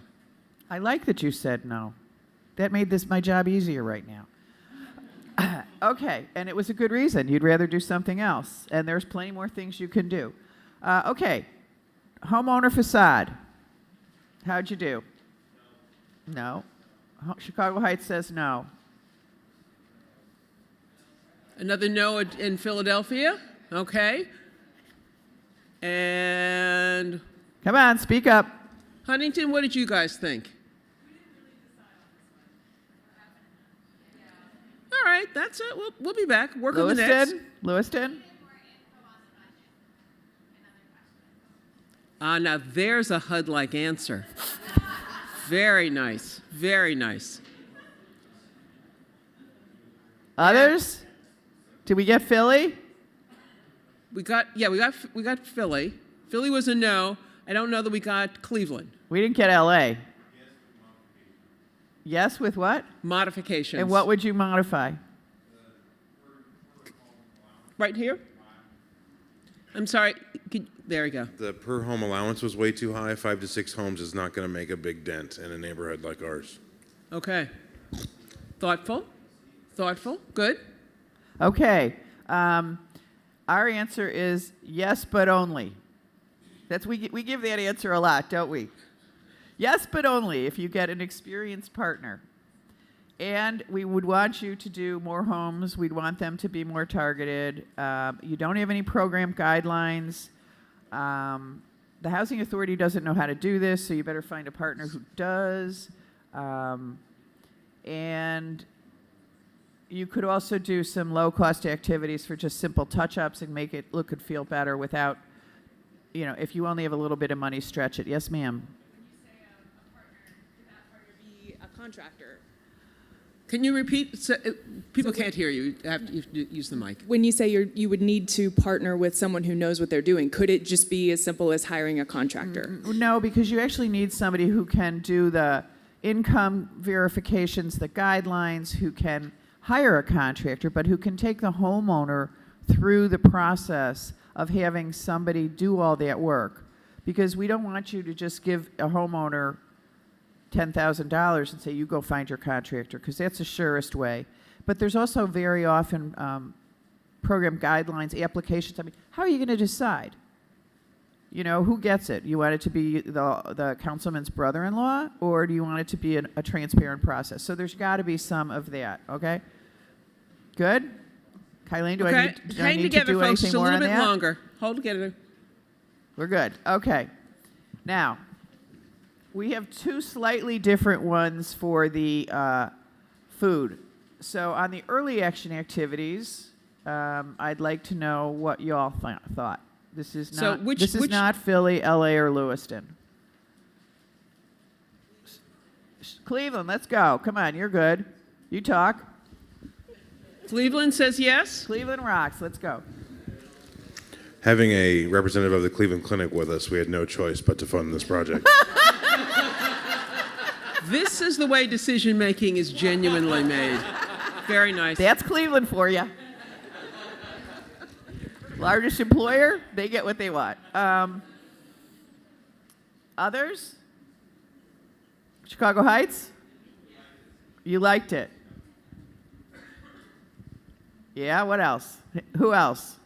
I like that you said no. That made my job easier right now. Okay, and it was a good reason. You'd rather do something else, and there's plenty more things you can do. Okay, homeowner facade. How'd you do? No. Chicago Heights says no. Another no in Philadelphia. Okay. And Come on, speak up. Huntington, what did you guys think? All right, that's it. We'll be back. Work on the next. Lewiston? Now there's a HUD-like answer. Very nice. Very nice. Others? Did we get Philly? We got Philly. Philly was a no. I don't know that we got Cleveland. We didn't get LA. Yes with what? Modifications. And what would you modify? Right here? I'm sorry. There we go. The per home allowance was way too high. 5 to 6 homes is not going to make a big dent in a neighborhood like ours. Okay. Thoughtful. Good. Okay. Our answer is yes, but only. We give that answer a lot, don't we? Yes, but only if you get an experienced partner. And we would want you to do more homes. We'd want them to be more targeted. You don't have any program guidelines. The Housing Authority doesn't know how to do this, so you better find a partner who does. And you could also do some low-cost activities for just simple touch-ups and make it look and feel better without, you know, if you only have a little bit of money, stretch it. Yes, ma'am. When you say a partner, could that partner be a contractor? Can you repeat? So, people can't hear you. You have to use the mic. When you say you would need to partner with someone who knows what they're doing, could it just be as simple as hiring a contractor? No, because you actually need somebody who can do the income verifications, the guidelines, who can hire a contractor, but who can take the homeowner through the process of having somebody do all that work. Because we don't want you to just give a homeowner $10,000 and say, you go find your contractor, because that's the surest way. But there's also very often program guidelines, applications. I mean, how are you going to decide? You know, who gets it? You want it to be the councilman's brother-in-law, or do you want it to be a transparent process? So there's got to be some of that, okay? Good? Kylene, do I need Hang to together, do folks. anything Just a more little on bit that? longer. Hold together. We're good. Okay. Now, we have two slightly different ones for the food. So on the early action activities, I'd like to know what you all thought. This is So not. which- this is which- not Philly, LA, or Lewiston. Cleveland, let's go. Come on, you're good. You talk. Cleveland says yes. Cleveland rocks. Let's go. Having a representative of the Cleveland Clinic with us, we had no choice but to fund this project. This is the way decision making is genuinely made. Very nice. That's Cleveland for you. Largest employer, they get what they want. Others? Chicago Heights? You liked it? Yeah, what else? Who else?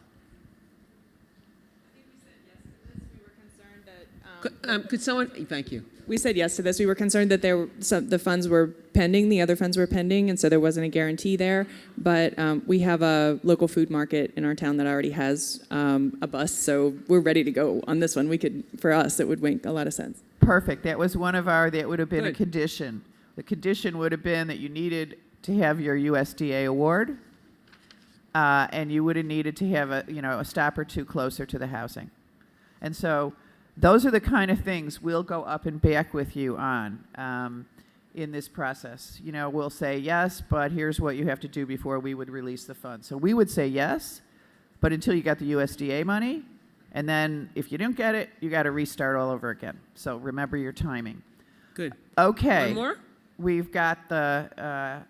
Could someone? Thank you. We said yes to this. We were concerned that the funds were pending, the other funds were pending, and so there wasn't a guarantee there. But we have a local food market in our town that already has a bus, so we're ready to go on this one. For us, it would make a lot of sense. Perfect. That was one of our, that would have been a Good. condition. The condition would have been that you needed to have your USDA award, and you would have needed to have a stop or two closer to the housing. And so those are the kind of things we'll go up and back with you on in this process. You know, we'll say yes, but here's what you have to do before we would release the funds. So we would say yes, but until you got the USDA money, and then if you don't get it, you got to restart all over again. So remember your timing. Good. Okay. One more? We've got the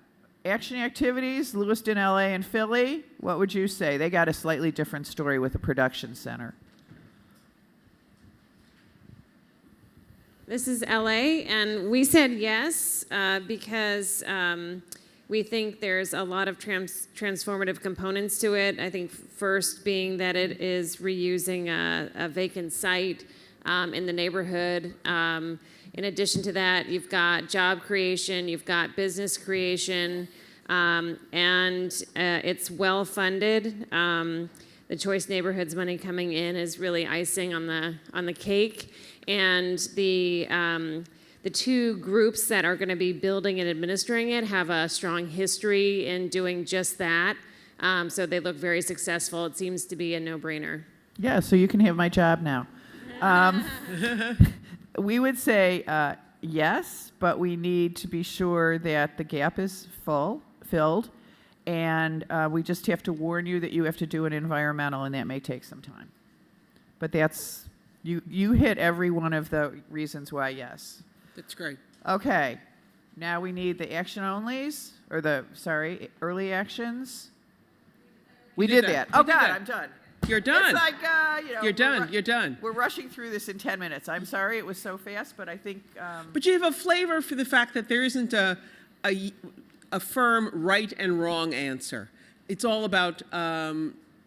action activities, Lewiston, LA, and Philly. What would you say? They got a slightly different story with the production center. This is LA, and we said yes because we think there's a lot of transformative components to it. I think first being that it is reusing a vacant site in the neighborhood. In addition to that, you've got job creation, you've got business creation, and it's well funded. The Choice Neighborhoods money coming in is really icing on the cake. And the two groups that are going to be building and administering it have a strong history in doing just that. So they look very successful. It seems to be a no-brainer. Yeah, so you can have my job now. We would say yes, but we need to be sure that the gap is filled. And we just have to warn you that you have to do an environmental, and that may take some time. But that's... You hit every one of the reasons why yes. That's great. Okay. Now we need the action onlys, or early actions. We did that. Oh, God, I'm done. You're done. It's like, You're done. You're done. We're rushing through this in 10 minutes. I'm sorry it was so fast, but I think... But you have a flavor for the fact that there isn't a firm right and wrong answer. It's all about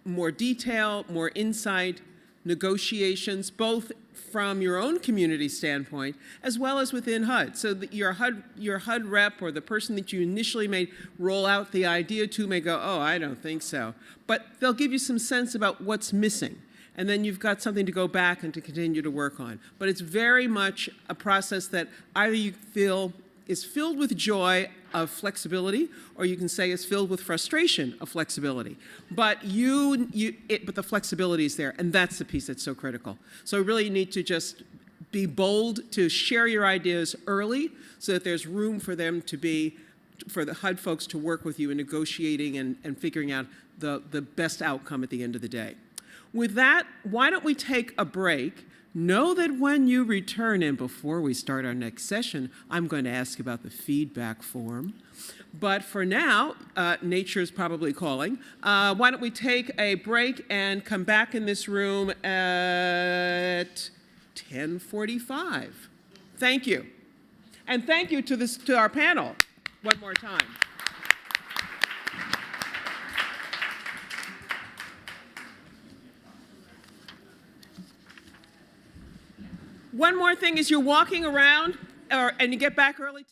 more detail, more insight, negotiations, both from your own community standpoint as well as within HUD. So that your HUD rep or the person that you initially may roll out the idea to may go, oh, I don't think so. But they'll give you some sense about what's missing. And then you've got something to go back and to continue to work on. But it's very much a process that either you feel is filled with joy of flexibility, or you can say is filled with frustration of flexibility. But but the flexibility is there, and that's the piece that's so critical. So you really need to just be bold to share your ideas early, so that there's room for them to be, for the HUD folks to work with you in negotiating and figuring out the best outcome at the end of the day. With that, why don't we take a break? Know that when you return, and before we start our next session, I'm going to ask about the feedback form. But for now, nature is probably calling. Why don't we take a break and come back in this room at 10:45. Thank you. And thank you to our panel one more time. One more thing, as you're walking around and you get back early,